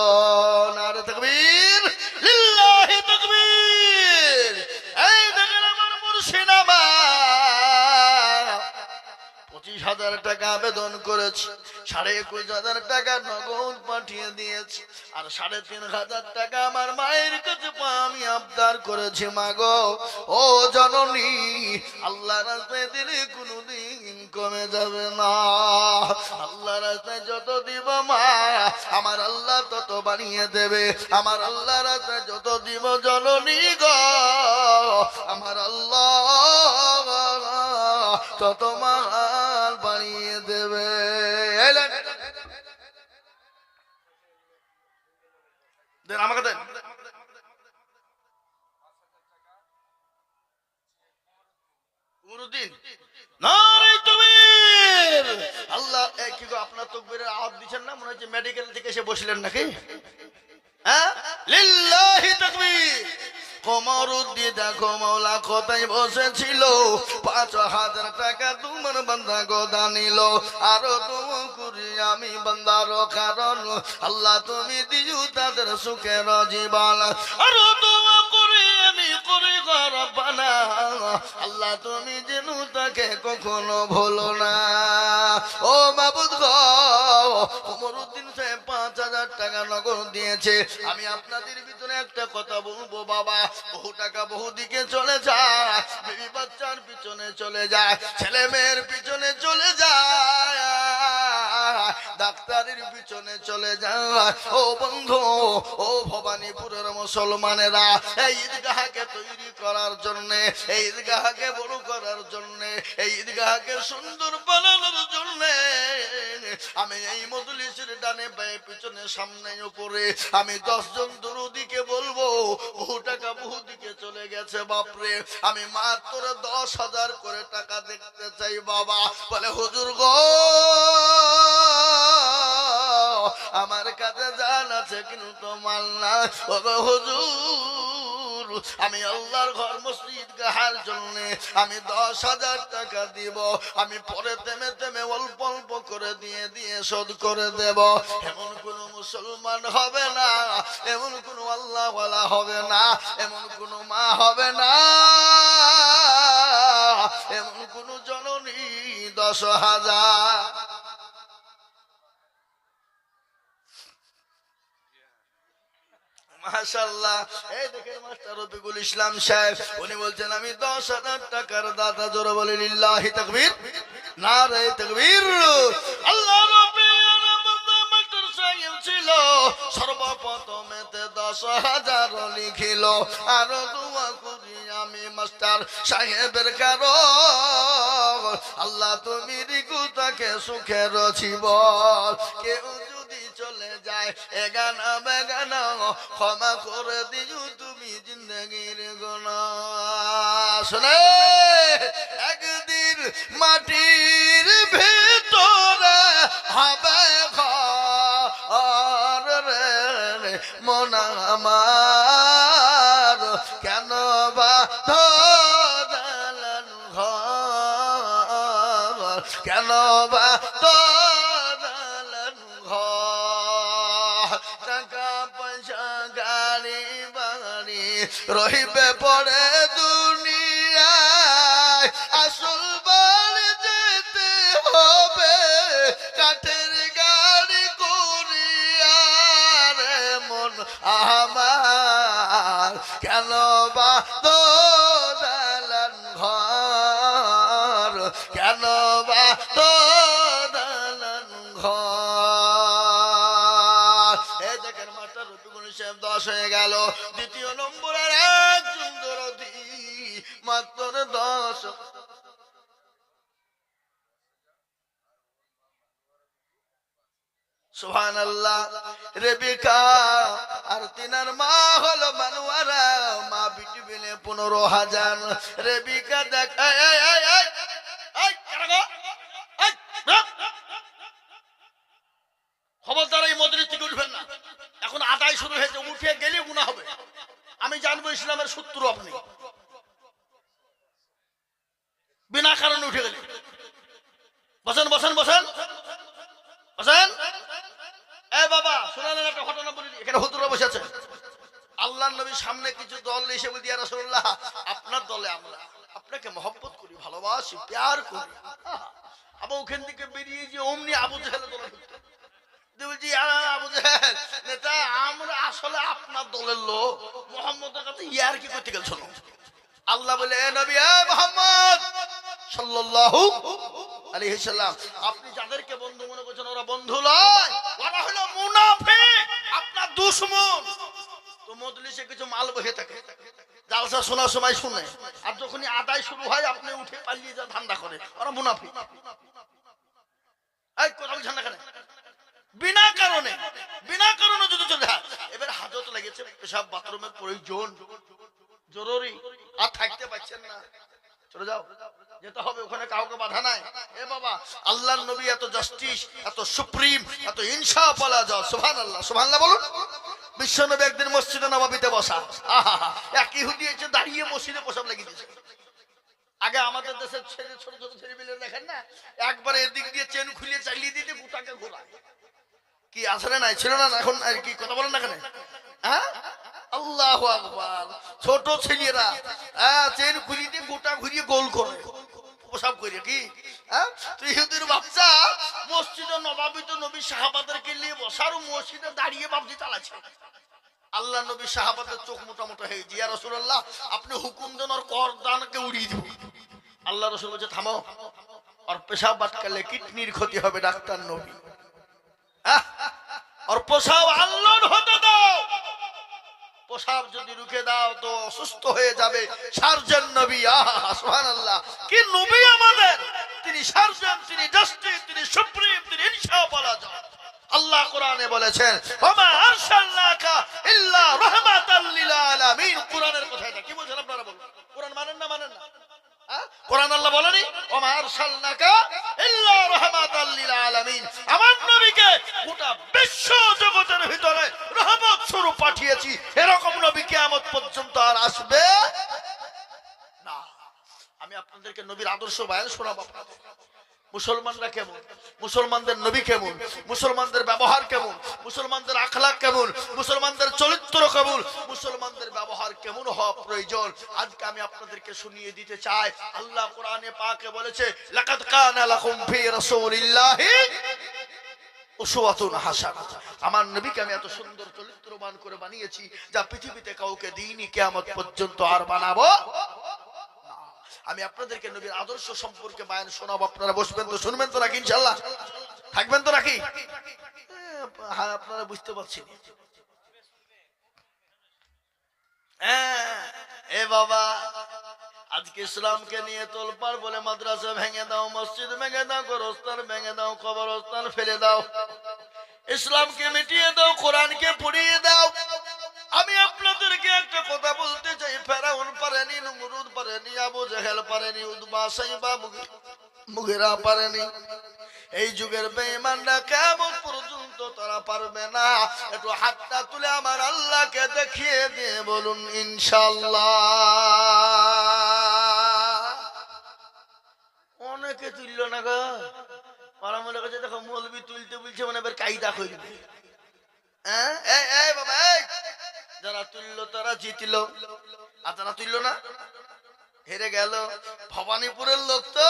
নারে তাকবীর, লিল্লাহি তাকবীর। এই দেখেন আমার মুর্শিদা মা 25,000 টাকা আবেদন করেছে, 21,500 টাকা নগদ পাঠিয়ে দিয়েছে, আর 3,500 টাকা আমার মায়ের কাছে আমি আবদার করেছি। মা গো ও জননী, আল্লাহ রাস্তায় দিলে কোনোদিন কমে যাবে না। আল্লাহ রাস্তায় যত দিব মা, আমার আল্লাহ তত বানিয়ে দেবে। আমার আল্লাহ রাস্তায় যত দিব জননী গো, আমার আল্লাহ তত মাল বানিয়ে দেবে। আমাকে দেন। আল্লাহ কি গো, আপনার তাকবীরের আওয়াজ দিচ্ছেন না? মনে হচ্ছে মেডিকেল থেকে এসে বসলেন নাকি? হ্যাঁ, লিল্লাহি তাকবীর। কোমরুদ্দিন দেখো মৌলা কোথায় বসেছিল, 5,000 টাকা তোমার বান্দা গোদা নিল। আরো দোয়া করি আমি বান্দার কারণ, আল্লাহ তুমি দিও তাদের সুখের জীবন। আরো দোয়া করি আমি করি গো রব্বানা, আল্লাহ তুমি যেন তাকে কখনো ভুলো না। ও মাবুদ গো, কোমরুদ্দিন সাহেব 5,000 টাকা নগদ দিয়েছে। আমি আপনাদের ভিতরে একটা কথা বলবো বাবা, বহু টাকা বহু দিকে চলে যায়, বিবি বাচ্চার পিছনে চলে যায়, ছেলে মেয়ের পিছনে চলে যায়, ডাক্তারের পিছনে চলে যায়। ও বন্ধু, ও ভবানীপুরের মুসলমানেরা, এই ঈদগাহকে তৈরি করার জন্য, এই ঈদগাহকে বড় করার জন্য, এই ঈদগাহকে সুন্দর বানানোর জন্য আমি এই মজলিসের ডানে বায়ে পিছনে সামনে উপরে আমি 10 জন দরুদিকে বলবো, বহু টাকা বহু দিকে চলে গেছে বাপরে, আমি মাত্র 10,000 করে টাকা দেখতে চাই বাবা। বলে হুজুর গো, আমার কাছে জান আছে কিন্তু মাল না। ওগো হুজুর, আমি আল্লাহর ঘর মসজিদ গাহার জন্য আমি 10,000 টাকা দিব, আমি পরে তেমে তেমে অল্প অল্প করে দিয়ে দিয়ে শোধ করে দেব। এমন কোন মুসলমান হবে না, এমন কোন আল্লাহওয়ালা হবে না, এমন কোন মা হবে না, এমন কোন জননী 10,000। মাশাআল্লাহ। এই দেখেন মাস্টার রফিকুল ইসলাম সাহেব, উনি বলছেন আমি 10,000 টাকার দাতা। জোরে বলে লিল্লাহি তাকবীর, নারে তাকবীর। আল্লাহ রাব্বিল আলামিন মাস্টার সাহেব ছিল, সর্বপ্রথমেতে 10,000 লিখিল। আর দোয়া করি আমি মাস্টার সাহেবের কারণ, আল্লাহ তুমি রিকু তাকে সুখের জীবন। কেউ যদি চলে যায় এগানা বেগানা, ক্ষমা করে দিও তুমি জিন্দগির গুনাহ। শুনে একদিন মাটির ভিতরে হবে ঘর রে মন আমার, কেন বা দালান ঘর, কেন বা দালান ঘর, টাকা পয়সা গাড়ি বাড়ি রহিবে পড়ে দুনিয়ায়, আসল বাড়ি যেতে হবে কাঠের গাড়ি করিয়া রে মন আমার, কেন বা দালান ঘর, কেন বা দালান ঘর। এই দেখেন মাস্টার রফিকুল সাহেব 10 হয়ে গেল। দ্বিতীয় নম্বরের একজন দরদি মাত্র 10। সুবহানাল্লাহ। রেবিকা আর তিনার মা হলো মানোয়ারা, মা বিটি বিলে 15,000। রেবিকা দেখ খবরদার এই মজলিস থেকে উঠবেন না। এখন আদায় শুরু হয়েছে, উঠে গেলে গুনাহ হবে। আমি জানবো ইসলামের শত্রু আপনি, বিনা কারণে উঠে গেলে। বসেন বসেন বসেন বসেন। এ বাবা শুনালেন একটা ঘটনা বলি। এখানে হুজুররা বসে আছে। আল্লাহর নবীর সামনে কিছু দল এসে বলি, ইয়া রাসূলুল্লাহ আপনার দলে আমরা আপনাকে মহব্বত করি, ভালোবাসি, প্যার করি। আবার ওখান থেকে বেরিয়ে যে অমনি আবু জাহেল দলে ঢুকতো। বলছি আবু জাহেল নেতা, আমরা আসলে আপনার দলের লোক, মুহাম্মদের কাছে ইয়ার কি করতে গেল? শোনো, আল্লাহ বলে, এ নবী, এ মুহাম্মদ সাল্লাল্লাহু আলাইহি সাল্লাম, আপনি যাদেরকে বন্ধু মনে করছেন ওরা বন্ধু নয়, ওরা হলো মুনাফিক, আপনার দুশমন। তো মজলিসে কিছু মাল বসে থাকে, জালসা শোনার সময় শুনে, আর যখনই আদায় শুরু হয় আপনি উঠে পালিয়ে যা ধান্দা করে, ওরা মুনাফিক। এই কথা বলছেন না কেন? বিনা কারণে যদি চলে যায়। এবার হাজত লেগেছে, পেশাব বাথরুমের প্রয়োজন, জরুরি, আর থাকতে পারছেন না, চলে যাও, যেতে হবে, ওখানে কাউকে বাধা নাই। এ বাবা, আল্লাহর নবী এত জাস্টিস, এত সুপ্রিম, এত ইনসাফ বলা যায়। সুবহানাল্লাহ, সুবহানাল্লাহ বলুন। বিশ্বনবী একদিন মসজিদে নববীতে বসা, এক ইহুদি এসে দাঁড়িয়ে মসজিদে প্রসাব লাগিয়ে দিয়েছে। আগে আমাদের দেশের ছেলে, ছোট ছোট ছেলেমেয়েরা দেখেন না, একবার এদিক দিয়ে চেন খুলিয়ে চালিয়ে দিতে গোটাকে ঘোরায়। কি আসলে নাই, ছিল না? এখন আর কি কথা বলেন না কেন? হ্যাঁ, আল্লাহু আকবার। ছোট ছেলেরা চেন খুলিয়ে দিয়ে গোটা ঘুরিয়ে গোল করে প্রসাব করে। কি তুই ইহুদির বাচ্চা মসজিদে নববীতে নবী সাহাবাদেরকে নিয়ে বসার, মসজিদে দাঁড়িয়ে বাবজি চালাচ্ছে। আল্লাহ নবী সাহাবাদের চোখ মোটা মোটা হয়ে গেছে। ইয়া রাসূলুল্লাহ আপনি হুকুম দেন ওর করদানকে উড়িয়ে দিব। আল্লাহ রাসূল বলছে, থামো, আর পেশাব আটকালে কিডনির ক্ষতি হবে। ডাক্তার নবী, আর পেশাব আল্লাহর হতে দাও, পেশাব যদি রুখে দাও তো অসুস্থ হয়ে যাবে। সার্জন নবী, সুবহানাল্লাহ, কি নবী আমাদের! তিনি সার্জন, তিনি জাস্টিস, তিনি সুপ্রিম, তিনি ইনসাফ বলা যায়। আল্লাহ কোরআনে বলেছেন, ওমা আরসালনাকা ইল্লা রাহমাতাল লিল আলামিন। কোরআনের কথা এটা। কি বলছেন আপনারা? বলুন, কোরআন মানেন না? মানেন না? কোরআন আল্লাহ বলেনি ওমা আরসালনাকা ইল্লা রাহমাতাল লিল আলামিন? আমার নবীকে গোটা বিশ্ব জগতের ভিতরে রহমত স্বরূপ পাঠিয়েছি। এরকম নবী কিয়ামত পর্যন্ত আর আসবে না। আমি আপনাদেরকে নবীর আদর্শ বয়ান শোনাবো। মুসলমানরা কেমন, মুসলমানদের নবী কেমন, মুসলমানদের ব্যবহার কেমন, মুসলমানদের আখলাক কেমন, মুসলমানদের চরিত্র কেমন, মুসলমানদের ব্যবহার কেমন হওয়া প্রয়োজন, আজকে আমি আপনাদেরকে শুনিয়ে দিতে চাই। আল্লাহ কোরআনে পাকে বলেছে, লাকাদ কানা লাকুম ফি রাসূলিল্লাহি উসওয়াতুন হাসানাহ। আমার নবীকে আমি এত সুন্দর চরিত্রবান করে বানিয়েছি, যা পৃথিবীতে কাউকে দিইনি, কিয়ামত পর্যন্ত আর বানাবো। আমি আপনাদেরকে নবীর আদর্শ সম্পর্কে বয়ান শোনাবো। আপনারা বসবেন তো, শুনবেন তো নাকি? ইনশাআল্লাহ থাকবেন তো নাকি? হ্যাঁ, আপনারা বুঝতে পারছেন। এ বাবা, আজকে ইসলামকে নিয়ে তোলপাড় বলে মাদ্রাসা ভেঙে দাও, মসজিদ ভেঙে দাও, গোরস্থান ভেঙে দাও, কবরস্থান ফেলে দাও, ইসলামকে মিটিয়ে দাও, কোরআনকে পুড়িয়ে দাও। আমি আপনাদেরকে একটা কথা বলতে চাই, ফেরাউন পারেনি, নমরুদ পারেনি, আবু জেহেল পারেনি, উতবা সাইবা মুগিরা পারেনি। এই যুগের বেঈমানরা কিয়ামত পর্যন্ত তারা পারবে না। একটু হাতটা তুলে আমার আল্লাহকে দেখিয়ে দিয়ে বলুন ইনশাআল্লাহ। অনেকে তুলল না গো, ওরা মনে করছে দেখো মৌলবি তুলতে বলছে, মানে এবার কায়দা করবে। বাবা, যারা তুললো তারা জিতল, আর যারা তুললো না হেরে গেল। ভবানীপুরের লোক তো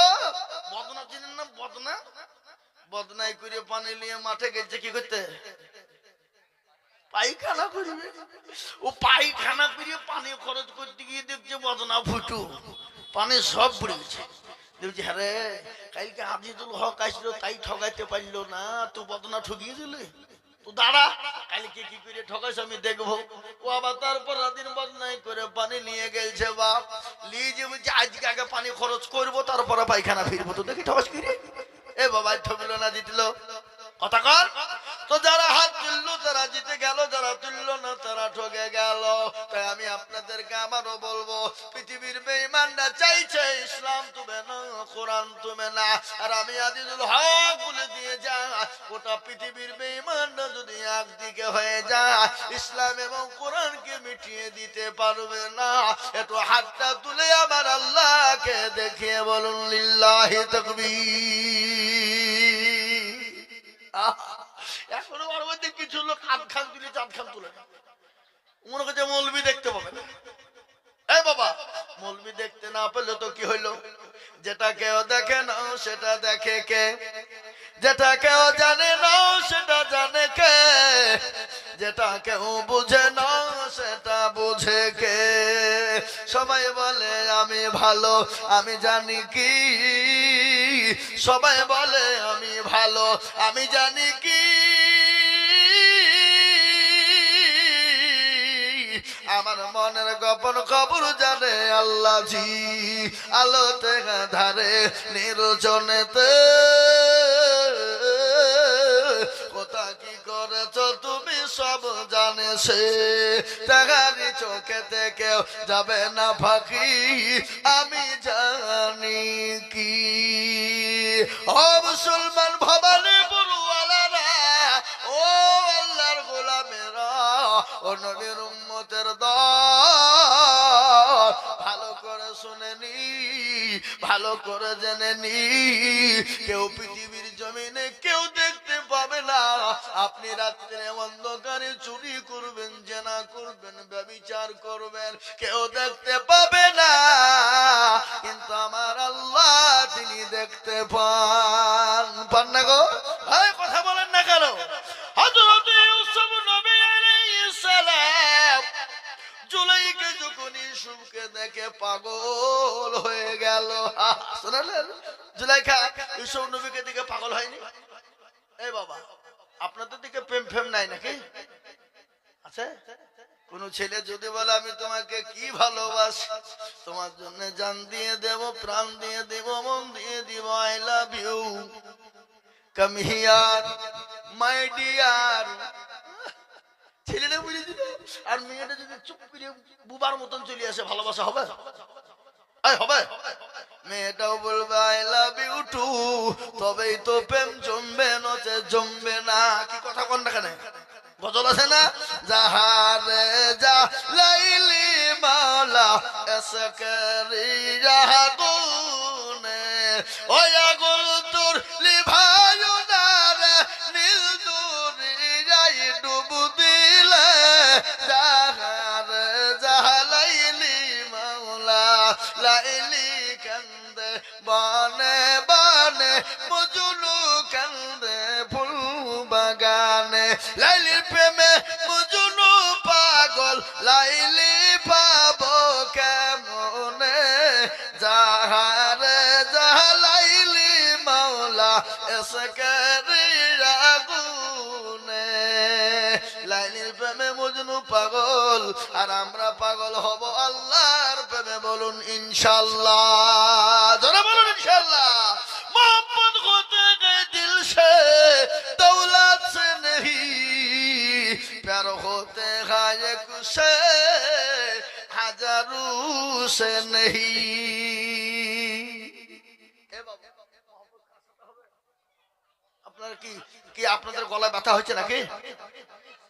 বদনা, চিনেন না? বদনা, বদনাই করে পানি নিয়ে মাঠে গেছে কি করতে? পায়খানা করবে। ও পায়খানা করে পানি খরচ করতে গিয়ে দেখছে বদনা ফুটু, পানি সব পড়ে গেছে। দেখছি হ্যাঁ রে, কালকে আজিজুল হক আসলো, তাই ঠকাইতে পারলো না, তো বদনা ঠকিয়ে দিলে। তো দাঁড়া, কালকে কি করে ঠকাইছ আমি দেখবো। ও আবার তারপর রাদিন বদনাই করে পানি নিয়ে গেছে। বাপ নিয়ে যে বলছে আজকে আগে পানি খরচ করবো, তারপরে পায়খানা ফিরবো। তো দেখি ঠকাস কি রে? এ বাবা ঠকলো না, জিতলো। কথা কর তো। পৃথিবীর বেঈমানরা চাইছে ইসলাম তুমি না, কোরআন তুমি না, আর আমি আজিজুল হক বলে দিয়ে যাই গোটা পৃথিবীর বেঈমানরা যদি একদিকে হয়ে যায় ইসলাম এবং কোরআনকে মিটিয়ে দিতে পারবে না। একটু হাতটা তুলে আমার আল্লাহকে দেখিয়ে বলুন লিল্লাহি তাকবীর। এখনো আমার মধ্যে কিছু লোক হাত খান তুলে চাঁদ খান তুলে মনে করছে মৌলবি দেখতে পাবে না। এই বাবা, মৌলবি দেখতে না পেলে তো কি হইলো? যেটা কেউ দেখে না সেটা দেখে কে? যেটা কেউ জানে না সেটা জানে কে? যেটা কেউ বুঝে না সেটা বুঝে কে? সবাই বলে আমি ভালো, আমি জানি কি? সবাই বলে আমি ভালো, আমি জানি কি? আমার মনের গোপন খবর জানে আল্লাহ জি। আলোতে ধারে নির্জনেতে কোথা কি করেছ তুমি সব জানে সে। তাহারি চোখে কেউ যাবে না ফাঁকি, আমি জানি কি? ও মুসলমান ভবানী বড়ুয়ালারা, ও আল্লাহর গোলামেরা, ও নবীর উম্মতের দল, ভালো করে শুনে নি, ভালো করে জেনে নি, কেউ পৃথিবীর জমিনে কেউ দেখতে পাবে না। আপনি রাত্রে অন্ধকারে চুরি করবেন, জেনা করবেন, ব্যভিচার করবেন, কেউ দেখতে পাবে না, কিন্তু আমার আল্লাহ তিনি দেখতে পান। পান না গো? কথা বলেন না কেন? হযরত ইউসুফ নবী আলাইহিস সালাম জুলাইখা যখন ইউসুফকে দেখে পাগল হয়ে গেল। শুনলেন? জুলাইখা ইউসুফ নবীকে দেখে পাগল হয়নি? এই বাবা, আপনাদের দিকে প্রেম ফেম নাই নাকি? আছে? কোন ছেলে যদি বলে আমি তোমাকে কি ভালোবাসি, তোমার জন্য জান দিয়ে দেব, প্রাণ দিয়ে দেব, মন দিয়ে দিব, I love you, come here my dear, ছেলেটা বুঝে দিল। আর মেয়েটা যদি চুপ করে বুবার মতন চলে আসে, ভালোবাসা হবে? হবে? মেয়েটাও বলবে আই লাভ ইউ টু, তবেই তো প্রেম জমবে, নচে জমবে না। কি কথা কোন না কেন? গজল আছে না? জাহারে যা লাইলি মাওলা এসকেরি জাহাগুনে, ওই আগুন তোর লিভায়ু না রে, নীল দুরিয়ায় ডুব দিলে, জাহারে যা লাইলি মাওলা লাইলি কান্দে বানে বানে, মজনু কান্দে ফুল বাগানে, লাইলির প্রেমে মজনু পাগল, লাইলি পাবো কেমনে, জাহারে জাহা লাইলি মাওলা এসকেরি আগুনে। লাইলির প্রেমে মজনু পাগল, আর আমরা পাগল হব আল্লাহর প্রেমে। বলুন ইনশাআল্লাহ, যারা বলুন ইনশাআল্লাহ। मोहब्बत होते गए दिल से, दौलत से नहीं, प्यार होते हैं एक से, हजारों से नहीं। আপনার কি কি আপনাদের গলায় ব্যথা হচ্ছে নাকি?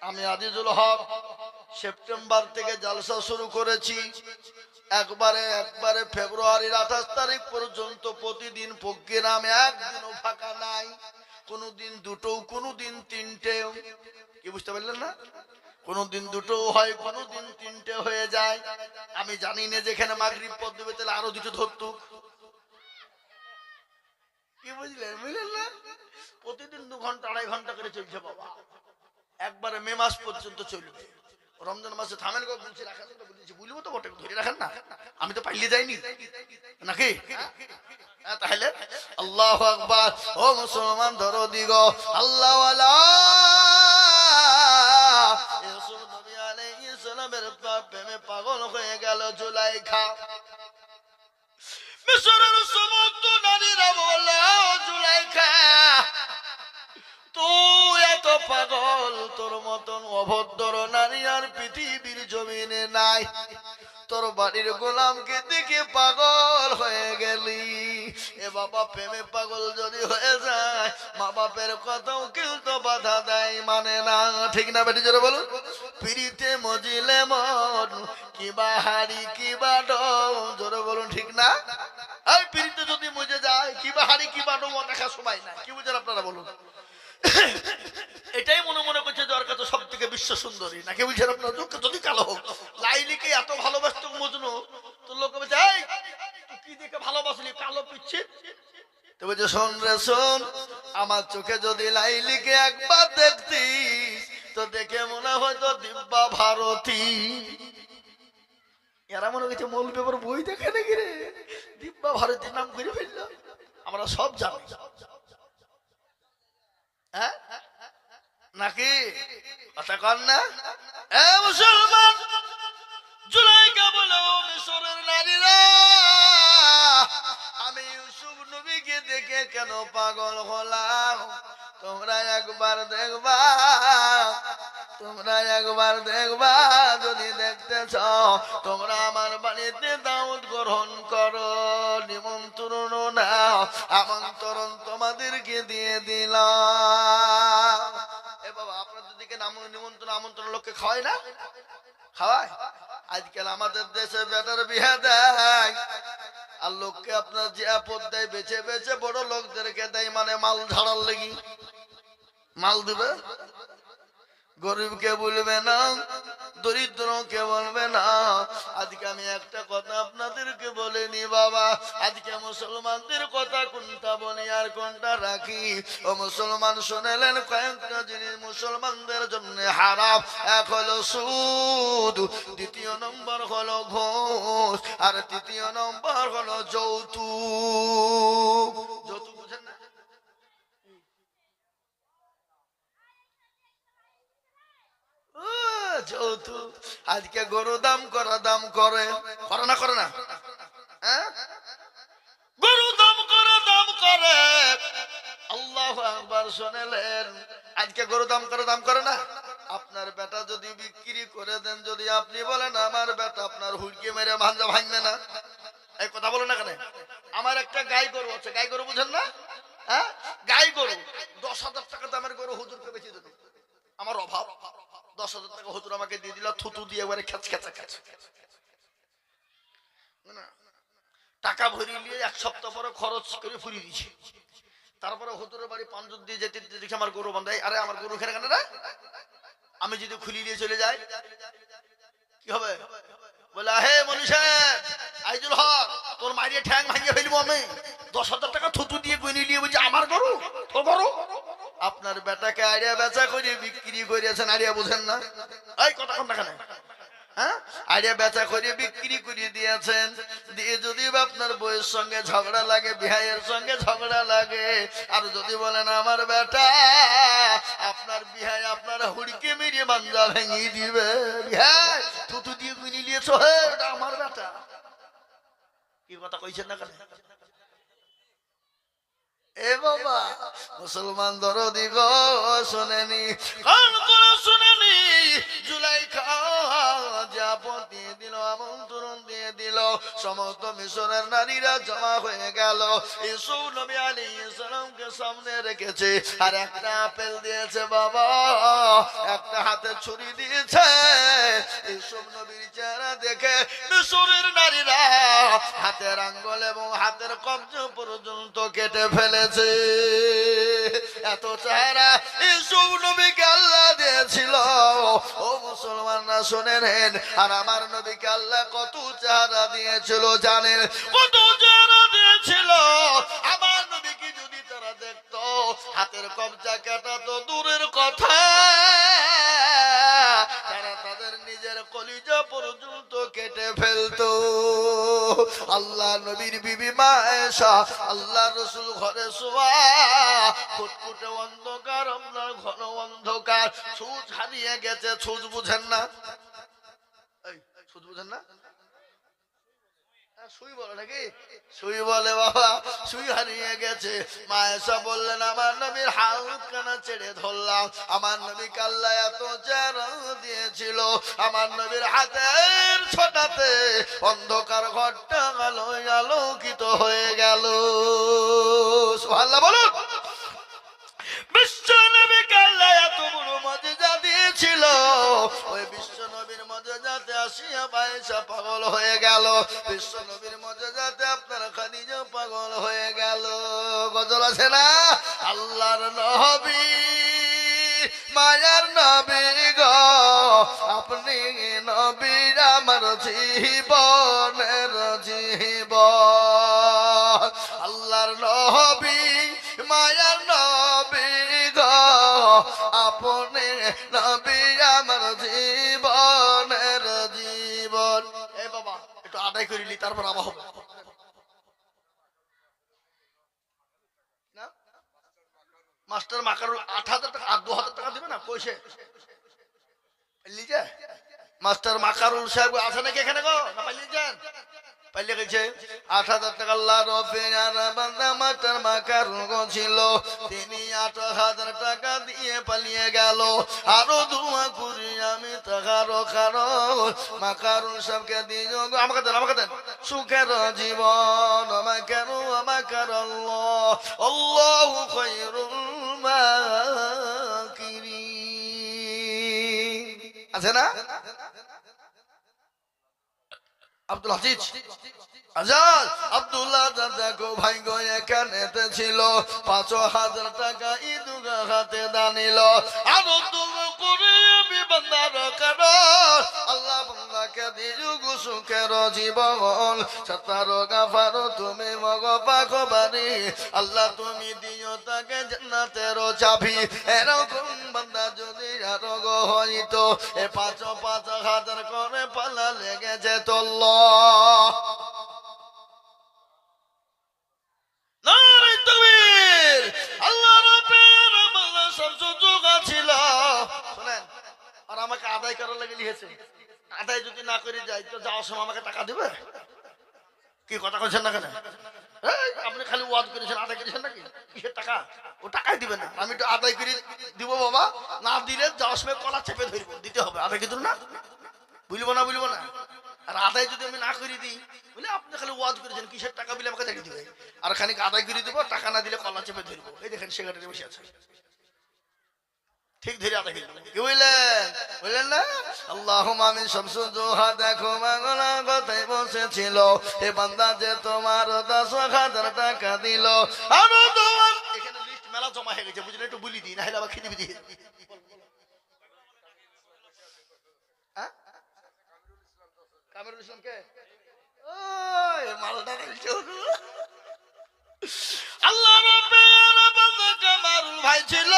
আমি আজিজুল হক সেপ্টেম্বর থেকে জলসা শুরু করেছি। একবারে ফেব্রুয়ারির 28 তারিখ পর্যন্ত প্রতিদিন প্রোগ্রাম, একদিনও ফাঁকা নাই। কোনদিন দুটো, কোনদিন তিনটে। কি বুঝতে পারলেন না? কোনদিন দুটো হয়, কোনদিন তিনটে হয়ে যায়। আমি জানি না যেখানে মাগরিব পদ দেবে তাহলে আরো দুটো ধরতো। কি বুঝলেন? বুঝলেন না? প্রতিদিন 2 ঘন্টা 2.5 ঘন্টা করে চলছে বাবা। একবারে মে মাস পর্যন্ত চলবে। রমজান মাসে থামেন গো, বলছি রাখার জন্য বলেছি, বুঝবো তো বটে, ধরে রাখেন না, আমি তো পাইলে যাইনি নাকি? তাহলে আল্লাহু আকবার। ও মুসলমান ধরো দিগো, আল্লাহ ওয়ালা ইউসুফ নবী আলাইহিস সালামের প্রেমে পাগল হয়ে গেল জুলাইখা। মিশরের সমস্ত নারীরা বলে, ও জুলাইখা, তুই এত পাগল, তোর মতন অভদ্র নারী আর পৃথিবীর জমিনে নাই। তোর বাড়ির গোলামকে দেখে পাগল হয়ে গেলি। এ বাবা, প্রেমে পাগল যদি হয়ে যায় মা বাপের কথাও কিন্তু বাধা দেয়, মানে না। ঠিক না বেটি, জোরে বলুন। পিড়িতে মজিলে মন কিবা হাড়ি কিবা ডোম, জোরে বলুন ঠিক না। এই পিড়িতে যদি মজে যায় কিবা হাড়ি কিবা ডোম দেখা সময় না। কি বুঝেন আপনারা বলুন? এটাই মনে মনে করছে যে ওর কাছে সব থেকে বিশ্ব সুন্দরী, নাকি বুঝছেন আপনার? যদি কালো হোক, লাইলিকে এত ভালোবাসত মজনু, তো লোক বলছে এই তুই কি দেখে ভালোবাসলি কালো পিচ্ছে? তো বলছে শোন রে শোন, আমার চোখে যদি লাইলিকে একবার দেখতিস তো দেখে মনে হয়তো দিব্যা ভারতী। এরা মনে করছে মৌলবি আবার বই দেখে নাকি রে, দিব্যা ভারতীর নাম করে ফেলল। আমরা সব জানি, হ্যাঁ নাকি কথা কর না? এ মুসলমান, জুলাইকা বলো মিশরের নারীরা, আমি ইউসুফ নবীকে দেখে কেন পাগল হলাম? তোমরা একবার দেখবা, তোমরা একবার দেখবা, যদি দেখতে চাও তোমরা আমার বাড়িতে দাওয়াত গ্রহণ করো, নিমন্ত্রণ নাও, আমন্ত্রণ তোমাদেরকে দিয়ে দিলাম। এ বাবা, আপনাদের দিকে নিমন্ত্রণ আমন্ত্রণ লোককে খাওয়ায় না? খাওয়ায়। আজকাল আমাদের দেশে বেটার বিয়ে দেয় আর লোককে আপনার যে আপদ দেয় বেছে বেছে বড় লোকদেরকে দেয়, মানে মাল ঝাড়ার লেগে। মাল দিবে, গরিবকে বলবে না, দরিদ্রকে বলবে না। আজকে আমি একটা কথা আপনাদেরকে বলিনি বাবা, আজকে মুসলমানদের কথা কোনটা বলি আর কোনটা রাখি। ও মুসলমান শুনেলেন, কয়েকটা জিনিস মুসলমানদের জন্য হারাম। এক হলো সুদ, দ্বিতীয় নম্বর হলো ঘুষ, আর তৃতীয় নম্বর হলো যৌতুক। যৌতুক বুঝেন না? যৌতুক। আজকে গরু দাম করে করে না, করে না? হ্যাঁ, গরু দাম করে। আল্লাহু আকবার শুনেলেন, আজকে গরু দাম করে না। আপনার বেটা যদি বিক্রি করে দেন, যদি আপনি বলেন আমার বেটা আপনার হুড়কি মেরে ভাঞ্জা ভাঙবে না, এই কথা বলো না কেন? আমার একটা গাই গরু আছে, গাই গরু বুঝেন না? হ্যাঁ, গাই গরু 10,000 টাকা দামের গরু হুজুরকে বেঁচে দেবে। আমার অভাব, 10,000 টাকা হুজুর আমাকে দিয়ে দিল, থুতু দিয়ে একবারে খেচ খেচা খেচ। টাকা ভরি নিয়ে এক সপ্তাহ পরে খরচ করে ফুরিয়ে দিয়েছি। তারপরে হুজুরের বাড়ি পাঞ্জুর দিয়ে যেতে দেখি আমার গরু বান্ধাই। আরে আমার গরু এখানে কেন রে? আমি যদি খুলি দিয়ে চলে যাই কি হবে? বলে হে মনীষ আইজুল হক, তোর মারিয়ে ঠ্যাং ভাঙিয়ে ফেলবো আমি। 10,000 টাকা থুতু দিয়ে গুনি নিয়ে বলছে আমার গরু, তো গরু। আপনার বেটাকে আইডিয়া বেচা করে বিক্রি করিয়েছেন, আইডিয়া বুঝেন না? এই কথা কোন না? হ্যাঁ, আইডিয়া বেচা করে বিক্রি করে দিয়েছেন। দিয়ে যদি আপনার বউয়ের সঙ্গে ঝগড়া লাগে, বিহাইয়ের সঙ্গে ঝগড়া লাগে, আর যদি বলেন আমার বেটা, আপনার বিহাই আপনার হুড়কে মেরিয়ে বাঞ্জা ভেঙে দিবে। বিহাই থুতু দিয়ে গুনি নিয়েছো, হে এটা আমার বেটা। কি কথা কইছেন না কেন? এ বাবা, মুসলমান দরদি গো শোনেনি, কান করে শোনেনি। জুলাইখা যাপন দিয়ে দিল, আমন্ত্রণ দিয়ে দিল, সমস্ত মিশরের নারীরা জমা হয়ে গেল। ইউসুফ নবী আলাইহিস সালামকে সামনে রেখেছে, আর একটা আপেল দিয়েছে বাবা, একটা হাতে ছুরি দিয়েছে। ইউসুফ নবীর চেহারা দেখে মিশরের নারীরা হাতের আঙ্গুল এবং হাতের কবজি পর্যন্ত কেটে ফেলেছে। এত চেহারা ইউসুফ নবীকে আল্লাহ দিয়েছিল। ও মুসলমানরা শুনে নেন, আর আমার নবীকে আল্লাহ কত চেহারা দিয়েছিল জানেন? কত চেহারা দিয়েছিল। আমার নবীকে যদি তারা দেখতো, হাতের কবজা কাটা তো দূরের কথা, তারা তাদের নিজের কলিজা পর্যন্ত কেটে ফেলতো। আল্লাহ নবীর বিবি মা আয়েশা, আল্লাহ রাসূল ঘরে শোয়া, ফুটফুটে অন্ধকার, আপনার ঘন অন্ধকার, সূর্য হারিয়ে গেছে। সূর্য বুঝেন না? এই সূর্য বুঝেন না? সুই বলে নাকি? সুই বলে বাবা, সুই হারিয়ে গেছে। মা এসে বললেন আমার নবীর হাত কানা ছেড়ে ধরলাম। আমার নবী কাল্লা এত চেহারা দিয়েছিল, আমার নবীর হাতের ছোটাতে অন্ধকার ঘরটা আলোয় আলোকিত হয়ে গেল। সুবহানাল্লাহ বলুন। বিশ্ব নবী কাল্লা এত বড় মজেজা দিয়েছিল, ওই বিশ্ব নবীর মজেজাতে আসিয়া বাইশা পাগল হয়ে গেল। বিশ্ব নবীর মজেজাতে আপনার খাদিজা পাগল হয়ে গেল। গজল আছে না? আল্লাহর নবী মায়ার নবী গো, আপনি নবী আমার জীবনের জীবন। আল্লাহর নবী মায়ার নবী গো, আপনি নবী আমার জীবনের জীবন। এ বাবা একটু আদায় করিলি, তারপর আবার হবে না? মাস্টার মাকারুল ৮,০০০ টাকা ২,০০০ টাকা দিবে না পয়সা লিজে। মাস্টার মাকারুল সাহেব আছে নাকি এখানে গো? না পাইলি যান? পাইলে গেছে ৮,০০০ টাকা। আল্লাহ রফিয়ার বান্দা মাস্টার মাকারুল গো ছিল, তিনি ৮,০০০ টাকা দিয়ে পালিয়ে গেল। আরো দোয়া করি আমি তাহারও কারণ মাকারুল সাহেবকে দিও গো। আমাকে দেন, আমাকে দেন। সুখের জীবন মাকারু মাকারাল্লাহ, আল্লাহু খায়রুল মাকিরিন। আছে না? আব্দুল আজিজ আজাদ আব্দুল্লাহ দাদা ভাই গো এখানেতে ছিল। ৫,০০০ টাকা ইদুগা হাতে দানিল। আরো তুমি করে আমি বান্দার কারণ আল্লাহ বান্দাকে দিও গো সুখের জীবন। সত্তারো গাফারো তুমি মগ পাক বাড়ি, আল্লাহ তুমি দিও তাকে জান্নাতের চাবি। এরকম বান্দা যদি আরো গো হইতো, এ ৫,০০০ করে পালা লেগে যেত। আমাকে আদায় করার লাগে লিখেছে, আদায় যদি না করে যাই তো যাওয়ার সময় আমাকে টাকা দিবে? কি কথা বলছেন না কেন? আপনি খালি ওয়াদ করেছেন, আদায় করেছেন নাকি? কিসের টাকা? ও টাকাই দিবে না। আমি তো আদায় করে দিব বাবা, না দিলে যাওয়ার সময় কলা চেপে ধরবো, দিতে হবে। আদায় কিন্তু না, বুঝবো না, বুঝবো না। আর আদায় যদি আমি না করে দিই, বলে আপনি খালি ওয়াদ করেছেন, কিসের টাকা বলে আমাকে দেখে দিবে। আর খানিক আদায় করে দেবো, টাকা না দিলে কলা চেপে ধরবো। এই দেখেন সেখানে বসে আছে, ঠিক ধরে আদায় করবো। কি বুঝলেন? বুঝলেন না? আল্লাহুম্মা আমিন। শামসুল জোহা দেখো মাগলা কথাই বসেছিল, এ বান্দা যে তোমার ১০,০০০ টাকা দিল। আরো তোমার এখানে লিস্ট মেলা জমা হয়ে গেছে, বুঝলেন? একটু বলি দিই, না হলে আবার খিদে বিধি। কামরুল ইসলাম কে? ওই মালটা আল্লাহ রাব্বের বান্দা কামরুল ভাই ছিল।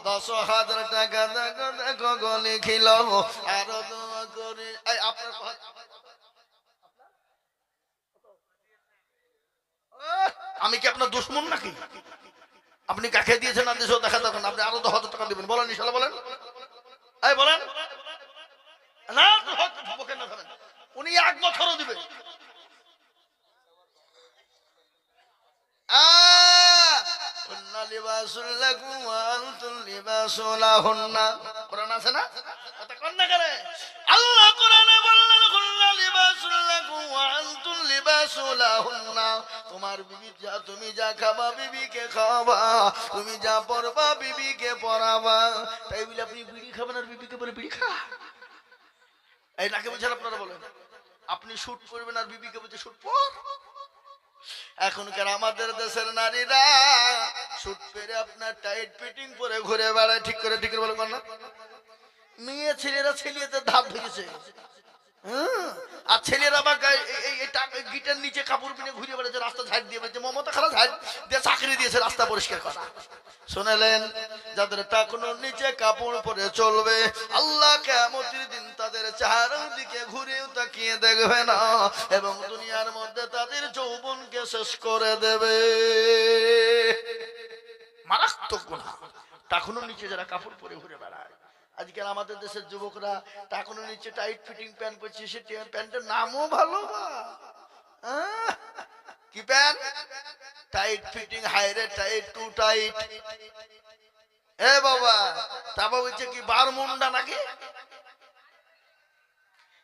১০,০০০ টাকা দেখো দেখো গো লিখিল। আরো দোয়া করি। আপনার আমি কি আপনার দুশমন নাকি? আপনি কাকে দিয়েছেন না দিয়েছেন দেখা তখন আপনি আরো ১০,০০০ টাকা দিবেন। বলেন ইনশাআল্লাহ, বলেন। এই বলেন না, বকেন না, ধরেন। উনি ১ বছরও দিবেন। লিবাসুল লাকুম ওয়া আনতুম লিবাসুল লাহুন্না। কোরআন আছে না? কথা কোন না করে আল্লাহ কোরআনে বললেন কুল্লা লিবাসুল লাকুম ওয়া আনতুম লিবাসুল লাহুন্না। তোমার বিবি যা, তুমি যা খাবা বিবিকে খাওয়াবা, তুমি যা পরবা বিবিকে পরাবা। তাই বলে আপনি বিড়ি খাবেন আর বিবিকে বলে বিড়ি খা? এই নাকি বলছেন আপনারা? বলেন আপনি শুট করবেন আর বিবিকে বলছে শুট পর। এখনকার আমাদের দেশের নারীরা শুট পেরে আপনার টাইট ফিটিং পরে ঘুরে বেড়ায়। ঠিক করে, ঠিক করে বলে না? মেয়ে ছেলেরা ছেলেদের ধাপ ধরেছে, আর ছেলেরা আবার গিটার নিচে কাপড় পিনে ঘুরে বেড়াচ্ছে, রাস্তা ঝাড় দিয়ে বেড়াচ্ছে। মমতা খারাপ ঝাড় দিয়ে চাকরি দিয়েছে রাস্তা পরিষ্কার করা। শুনেলেন? যাদের টাকনোর নিচে কাপড় পরে চলবে, আল্লাহ কিয়ামতের দিন তাদের চেহারার দিকে ঘুরেও তাকিয়ে দেখবে না, এবং দুনিয়ার মধ্যে তাদের যৌবনকে শেষ করে দেবে। মারাত্মক গুনাহ টাকনোর নিচে যারা কাপড় পরে ঘুরে বেড়ায়। আজকাল আমাদের দেশের যুবকরা টাকানোর নিচে টাইট ফিটিং প্যান্ট পরছে, সে প্যান্টের নামও ভালো বা কি প্যান্ট? টাইট ফিটিং, হাইরে টাইট, টু টাইট। এ বাবা, তারপর বলছে কি বারমুন্ডা নাকি?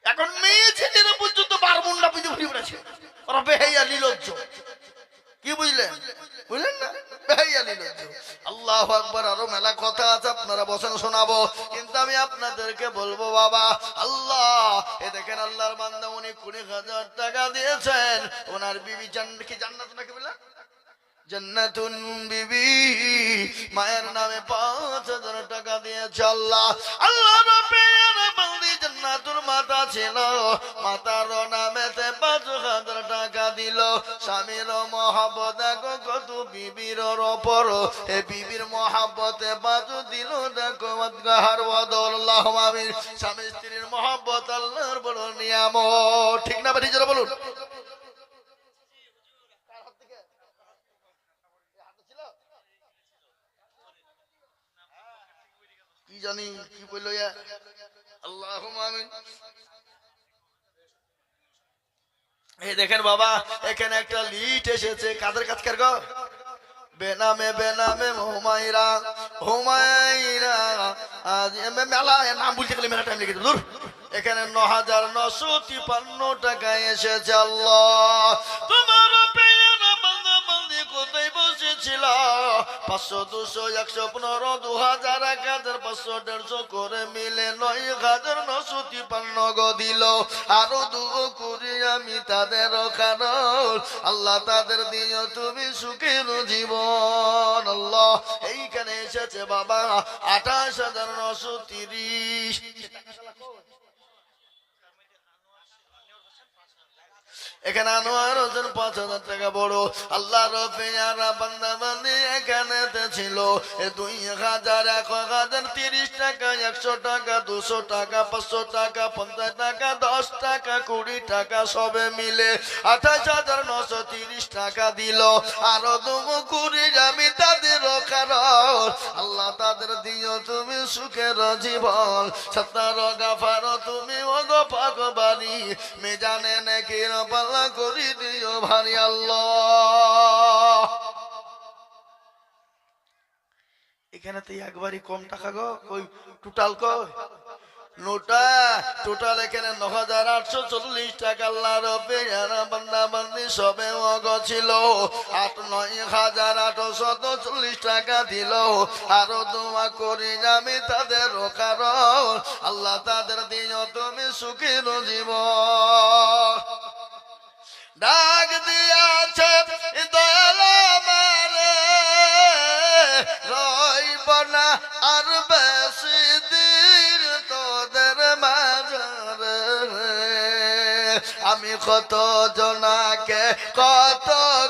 এখন মেয়ে ছেলেরা পর্যন্ত বারমুন্ডা পুজো ঘুরে বেড়াচ্ছে, ওরা বেহাইয়া নির্লজ্জ। কি বুঝলেন? বুঝলেন না? বেহাইয়া নির্লজ্জ। আল্লাহু আকবার। আরো মেলা কথা আছে, আপনারা বসেন শোনাবো, কিন্তু আমি আপনাদেরকে বলবো বাবা, আল্লাহ এ দেখেন আল্লাহর বান্দা উনি 20,000 টাকা দিয়েছেন ওনার বিবি কি জান্নাত নাকি বললেন? জান্নাতুন বিবি, মায়ের নামে 5,000 টাকা দিয়েছে আল্লাহ। আল্লাহ জান্নাতুল মাতা ছিল, মাতার নামেতে 5,000 টাকা দিল। স্বামীর মহব্বত দেখো কত বিবির ওপর, এ বিবির মহব্বতে 5 দিল দেখো মাদগাহার বদল। আল্লাহুম্মা আমিন। স্বামী স্ত্রীর মহব্বত আল্লাহর বড় নিয়ামত, ঠিক না বেঠিক জোরে বলুন। কি জানি কি বললো, আল্লাহুম্মা আমিন। এই দেখেন বাবা, এখানে একটা লিট এসেছে, কাদের কাজকার গো? বেনামে বেনামে হুমায়রা, হুমায়রা আজ মেলা নাম বলতে গেলে মেলা টাইম লেগে দূর। এখানে 9,953 টাকা এসেছে আল্লাহ। তোমার কোথায় বসেছিল? 500, 200, 115, 2,000, 1,000, 500, 150 করে মিলে 9,953 গো দিল। আরো দুগো করি আমি তাদের কারণ আল্লাহ তাদের দিও তুমি সুখের জীবন। আল্লাহ এইখানে এসেছে বাবা 28,930। এখানে আনোয়ার হোসেন 5,000 টাকা বড়। আল্লাহ রফিয়ারা বান্দা বান্দি এখানে ছিল 2,000, 1,000, 30 টাকা, 100 টাকা, 200 টাকা, 500 টাকা, 50 টাকা, 10 টাকা, 20 টাকা, সবে মিলে 28,930 টাকা দিল। আরো দুমো কুড়ি আমি তাদের কারণ আল্লাহ তাদের দিও তুমি সুখের জীবন। সত্তার গাফার তুমি ওগো পাকবাড়ি, মেজানে নাকি পাল্লা করি দিও ভারি আল্লাহ। এখানে তো একবারই কম টাকা গো, ওই টোটাল কয় নোটা টোটাল এখানে 9,840 টাকা। আল্লাহ রব্বিয়ানা বান্দা বান্দি সবে ওগ ছিল 9,840 টাকা দিল। আরো দোয়া করি আমি তাদের কারণ আল্লাহ তাদের দিও তুমি সুখের জীবন। ডাক দিয়াছে দয়াল আমারে, রইব না আর বেশি দিন তোদের মাঝারে। আমি কত জনাকে কত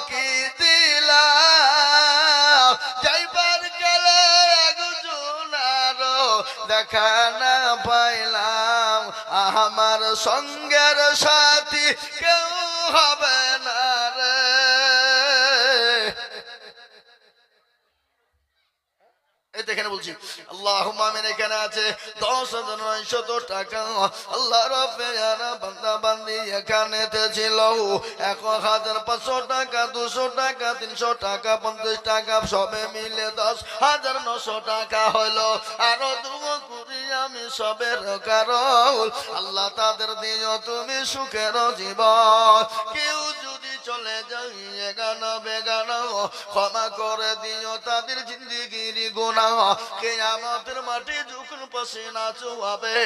কি দিলাম, যাইবার গেলে একজনার দেখা না পাইলাম। আমার সঙ্গের সাথী কেউ হবে না রে। এই এখানে বলছি আল্লাহুম্মা আমিন। এখানে আছে 10,900 টাকা। আল্লাহ রব্বিয়ানা বান্দা বান্দি এখানে ছিল 1,500 টাকা, 200 টাকা, 300 টাকা, 50 টাকা, সবে মিলে 10,900 টাকা হলো। আরো দুমো করি আমি সবের কারণ আল্লাহ তাদের দিও তুমি সুখের জীবন। কেউ যদি চলে যাই এগানো বেগানো ক্ষমা করে দিও তাদের জিন্দিগির গুনাহ। কিয়ামতের মাঠে যখন পসিনা চুয়াবে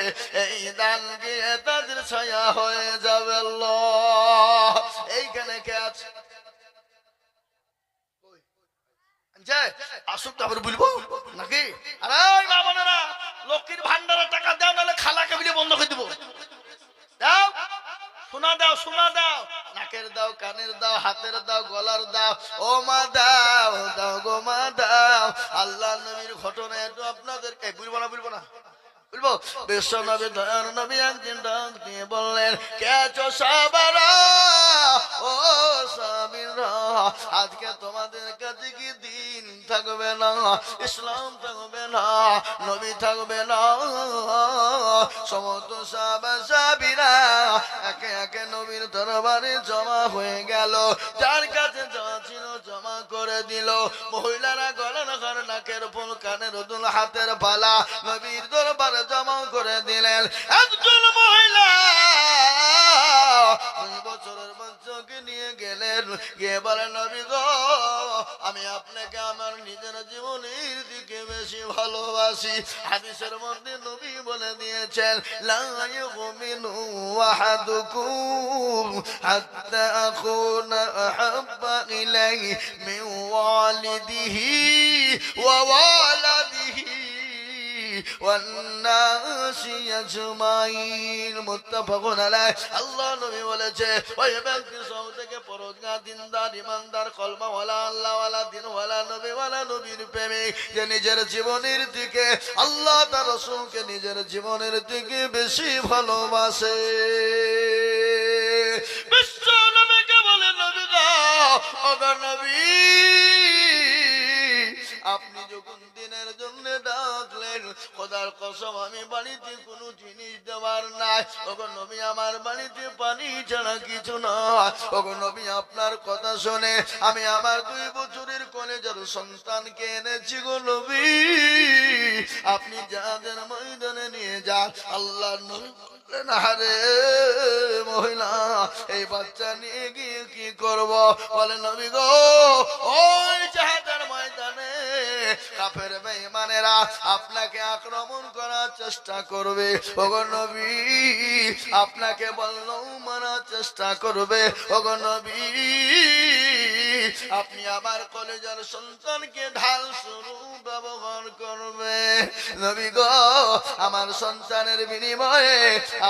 এই দান গিয়ে তাদের ছায়া হয়ে যাবে আল্লাহ। এইখানে কে আছে আসুক তারপরে বলবো নাকি? আরে মা বোনেরা, লক্ষ্মীর ভান্ডারের টাকা দাও, নাহলে খালাকে বিলে বন্ধ করে দিব। দাও, সোনা দাও, সোনা দাও, নাকের দাও, কানের দাও, হাতের দাও, গলার দাও। ও মা দাও, দাও গো মা দাও। আল্লাহ নবীর ঘটনা একটু আপনাদেরকে বলবো না, বলবো না, বলবো। বিশ্ব নবী দয়ার নবী একদিন ডাক দিয়ে বললেন, কে চো সাবারা ও সাবিরা, আজকে তোমাদের কাছে কি দিন থাকবে না, ইসলাম থাকবে না, নবী থাকবে না। সমস্ত সাহাবা সাহাবীরা একে একে নবীর দরবারে জমা হয়ে গেল। যার কাছে যা ছিল জমা করে দিল। মহিলারা গলার হার, নাকের ফুল, কানের দুল, হাতের বালা নবীর দরবারে জমা করে দিলেন। একজন মহিলা 2 বছরের বাচ্চাকে নিয়ে গেলেন, গিয়ে বলেন নবী গো, আমি আপনাকে আমার নিজের জীবনের দিকে বেশি ভালোবাসি। হাদিসের মধ্যে নবী বলে দিয়েছেন, লা ইউমিনু আহাদুকুম হাত্তা আকুনা আহাব্বা ইলাইহি মিন ওয়ালিদিহি ওয়া ওয়ালাদিহি ওয়ান্নাসি আজমাইন। মুত্তাফাকুন আলাইহি। আল্লাহ নবী বলেছে, ওই ব্যক্তি সব থেকে পরহেজগার, দিনদার, ইমানদার, কলমাওয়ালা, আল্লাহওয়ালা, দিনওয়ালা, নবীওয়ালা, নবীর প্রেমিক, যে নিজের জীবনের দিকে আল্লাহ তার রাসূলকে নিজের জীবনের দিকে বেশি ভালোবাসে। বিশ্ব নবীকে বলে, নবী গো, ওগো নবী, আপনি যখন দিনের জন্য ডাকলেন, খোদার কসম আমি বাড়িতে কোনো জিনিস দেওয়ার নাই। ওগো নবী, আমার বাড়িতে পানি ছাড়া কিছু না। ওগো নবী, আপনার কথা শুনে আমি আমার 2 বছরের কলেজের সন্তানকে এনেছি। গো নবী, আপনি যাদের ময়দানে নিয়ে যান। আল্লাহ নবী বললেন, আরে মহিলা, এই বাচ্চা নিয়ে গিয়ে কি করব? বলে নবী গো, ওই জিহাদের ময়দানে কাফের বেঈমানেরা আপনাকে আক্রমণ করার চেষ্টা করবে। ওগো নবী, আপনাকে বললেও মারার চেষ্টা করবে। ওগো নবী, আপনি আমার কলেজের সন্তানকে ঢাল স্বরূপ ব্যবহার করবে। নবী গো, আমার সন্তানের বিনিময়ে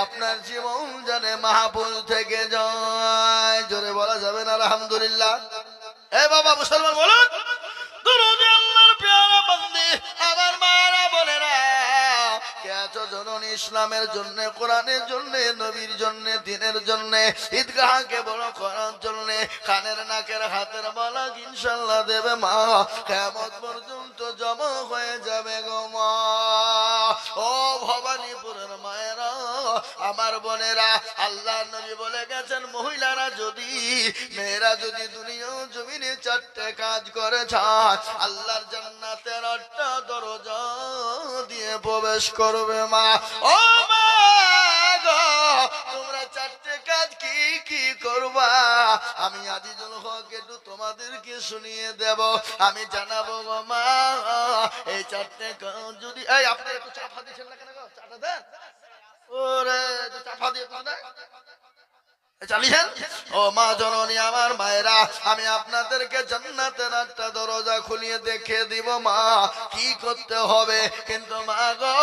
আপনার জীবন জানে মাহফুজ থেকে যায়। জোরে বলা যাবে না আলহামদুলিল্লাহ? এ বাবা মুসলমান বলুন, দুরূদ আল্লাহর পেয়ারা বান্দী, আমার মায়েরা বোনেরা, কে আছো জননী ইসলামের জন্য, কোরআনের জন্য, নবীর জন্য, দিনের জন্য, ঈদগাহকে বড় করার জন্য কানের, নাকের, হাতের বালা ইনশাআল্লাহ দেবে মা। কিয়ামত পর্যন্ত জমা হয়ে যাবে গো মা। ও ভবানীপুরের মায়েরা, আমার বোনেরা, আল্লাহ নবী বলে গেছেন, মহিলারা যদি, মেয়েরা যদি দুনিয়া জমিনে 4টে কাজ করে যায়, আল্লাহর জান্নাতের 8টা দরজা দিয়ে প্রবেশ করবে মা। ও মা গো, তোমরা 4টে কাজ কি কি করবা? আমি আজিজুল হক একটু তোমাদেরকে শুনিয়ে দেব, আমি জানাবো গো মা। এই 4টে কাজ যদি, এই আপনারা একটু চাপা দিচ্ছেন না কেন গো? চাটা দেন। ওরে চাপা দিয়ে চালিয়েছেন। ও মা জননী, আমার মায়েরা, আমি আপনাদেরকে জান্নাতের 8টা দরজা খুলিয়ে দেখে দিব মা, কি করতে হবে। কিন্তু মা গো,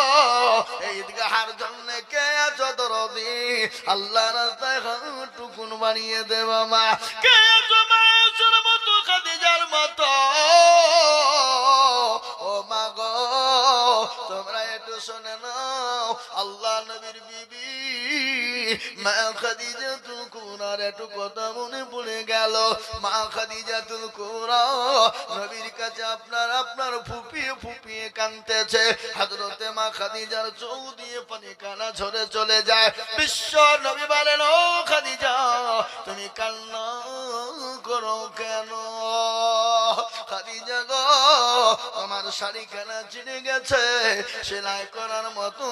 এই ঈদগাহের জন্য কে আছো দরদি? আল্লাহ রাস্তায় টুকুন বানিয়ে দেব মা। কে আছো মায়ের মতো, খাদিজার মতো? ও মা গো, তোমরা একটু শুনে নাও, আল্লাহ নবীর বিবি মা খাদিজাতুল কুবরার একটু কথা মনে পড়ে গেল। মা খাদিজাতুল কুবরা নবীর কাছে আপনার ফুপিয়ে ফুপিয়ে কাঁদতেছে। হযরতে মা খাদিজার চোখ দিয়ে পানি কানা ঝরে চলে যায়। বিশ্ব নবী বলেন, ও খাদিজা, তুমি কান্না করো কেন? খাদিজা গো, আমার শাড়ি কেনা ছিঁড়ে গেছে, সেলাই করার মতো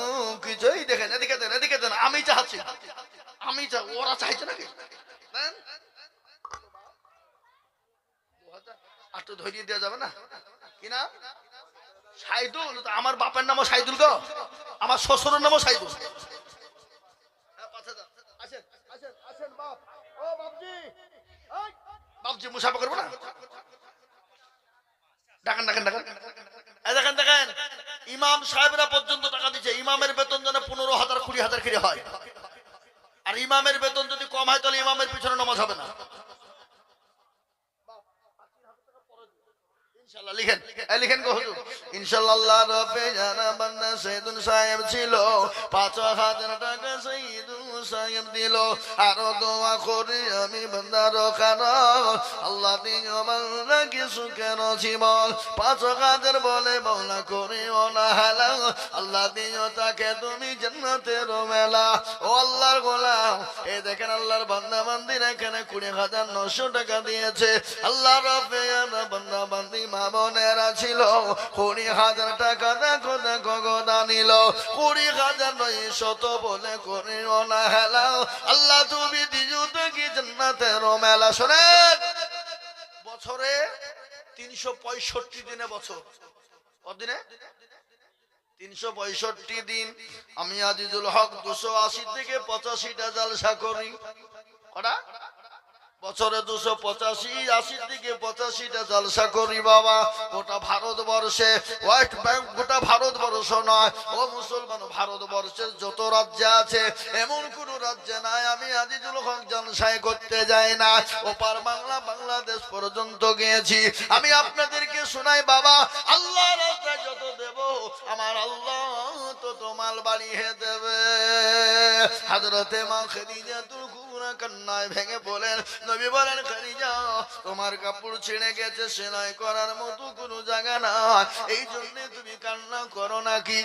কিছুই দেখেন। এদিকে দেন, এদিকে দেন, আমি চাচ্ছি, আমি চাই, ওরা চাইছে নাকি? আর তো ধরিয়ে দেওয়া যাবে না কি না? সাইদুল, আমার বাপের নামও সাইদুল গো, আমার শ্বশুরের নামও সাইদুল। বাপজি মুসাফা করবো না? ডাকেন ডাকেন ডাকেন, দেখেন দেখেন, ইমাম সাহেবরা পর্যন্ত টাকা দিচ্ছে। ইমামের বেতন যেন 15,000 20,000 করে হয়। আর ইমামের বেতন যদি কম হয় তাহলে ইমামের পিছনে নামাজ হবে না। ইনশাআল্লাহ লিখেন, লিখেন গো হুজুর। ইনশাআল্লাহ রবে জানা বান্দা সৈয়দুল সাহেব ছিল, 5,000 টাকা সৈয়দুল সাহেব দিল আরো দোয়া করি আমি বান্দার খানা আল্লাহ দিও বান্দা কিছু কেন জীবন 5,000 বলে মওলা করিও না হালা আল্লাহ দিও তাকে তুমি জান্নাতের মেলা ও আল্লাহর গোলাম এই দেখেন আল্লাহর বান্দা বান্দিরা এখানে 20,900 টাকা দিয়েছে আল্লাহ রাব্বিয়ার বান্দা বান্দি মা বোনেরা ছিল 20,000 টাকা দেখো দেখো গোদা নিল 20,900 বলে করিও না হেলা আল্লাহ তুমি দিও তাকে জান্নাতের মেলা শোনেন বছরে 365 দিনে বছর কতদিনে 365 দিন আমি আজিজুল হক 280 থেকে 85টা জালসা করি কটা বছরে 285 80 থেকে 85টা জালসা করি বাবা গোটা ভারতবর্ষে ওয়েস্ট বেঙ্গল গোটা ভারতবর্ষ নয় ও মুসলমান ভারতবর্ষের যত রাজ্য আছে এমন কোন রাজ্য নাই আমি আজিজুল হক জালসায় করতে যাই না ওপার বাংলা বাংলাদেশ পর্যন্ত গিয়েছি আমি আপনাদেরকে শোনাই বাবা আল্লাহ রাস্তায় যত দেব আমার আল্লাহ তত মাল বাড়িয়ে দেবে হযরতে মা খাদিজাতুল কুবরা কান্নায় ভেঙে বলেন নবী বলেন খাদিজা তোমার কাপড় ছিঁড়ে গেছে সেলাই করার মতো কোনো জায়গা না এই জন্য তুমি কান্না করো নাকি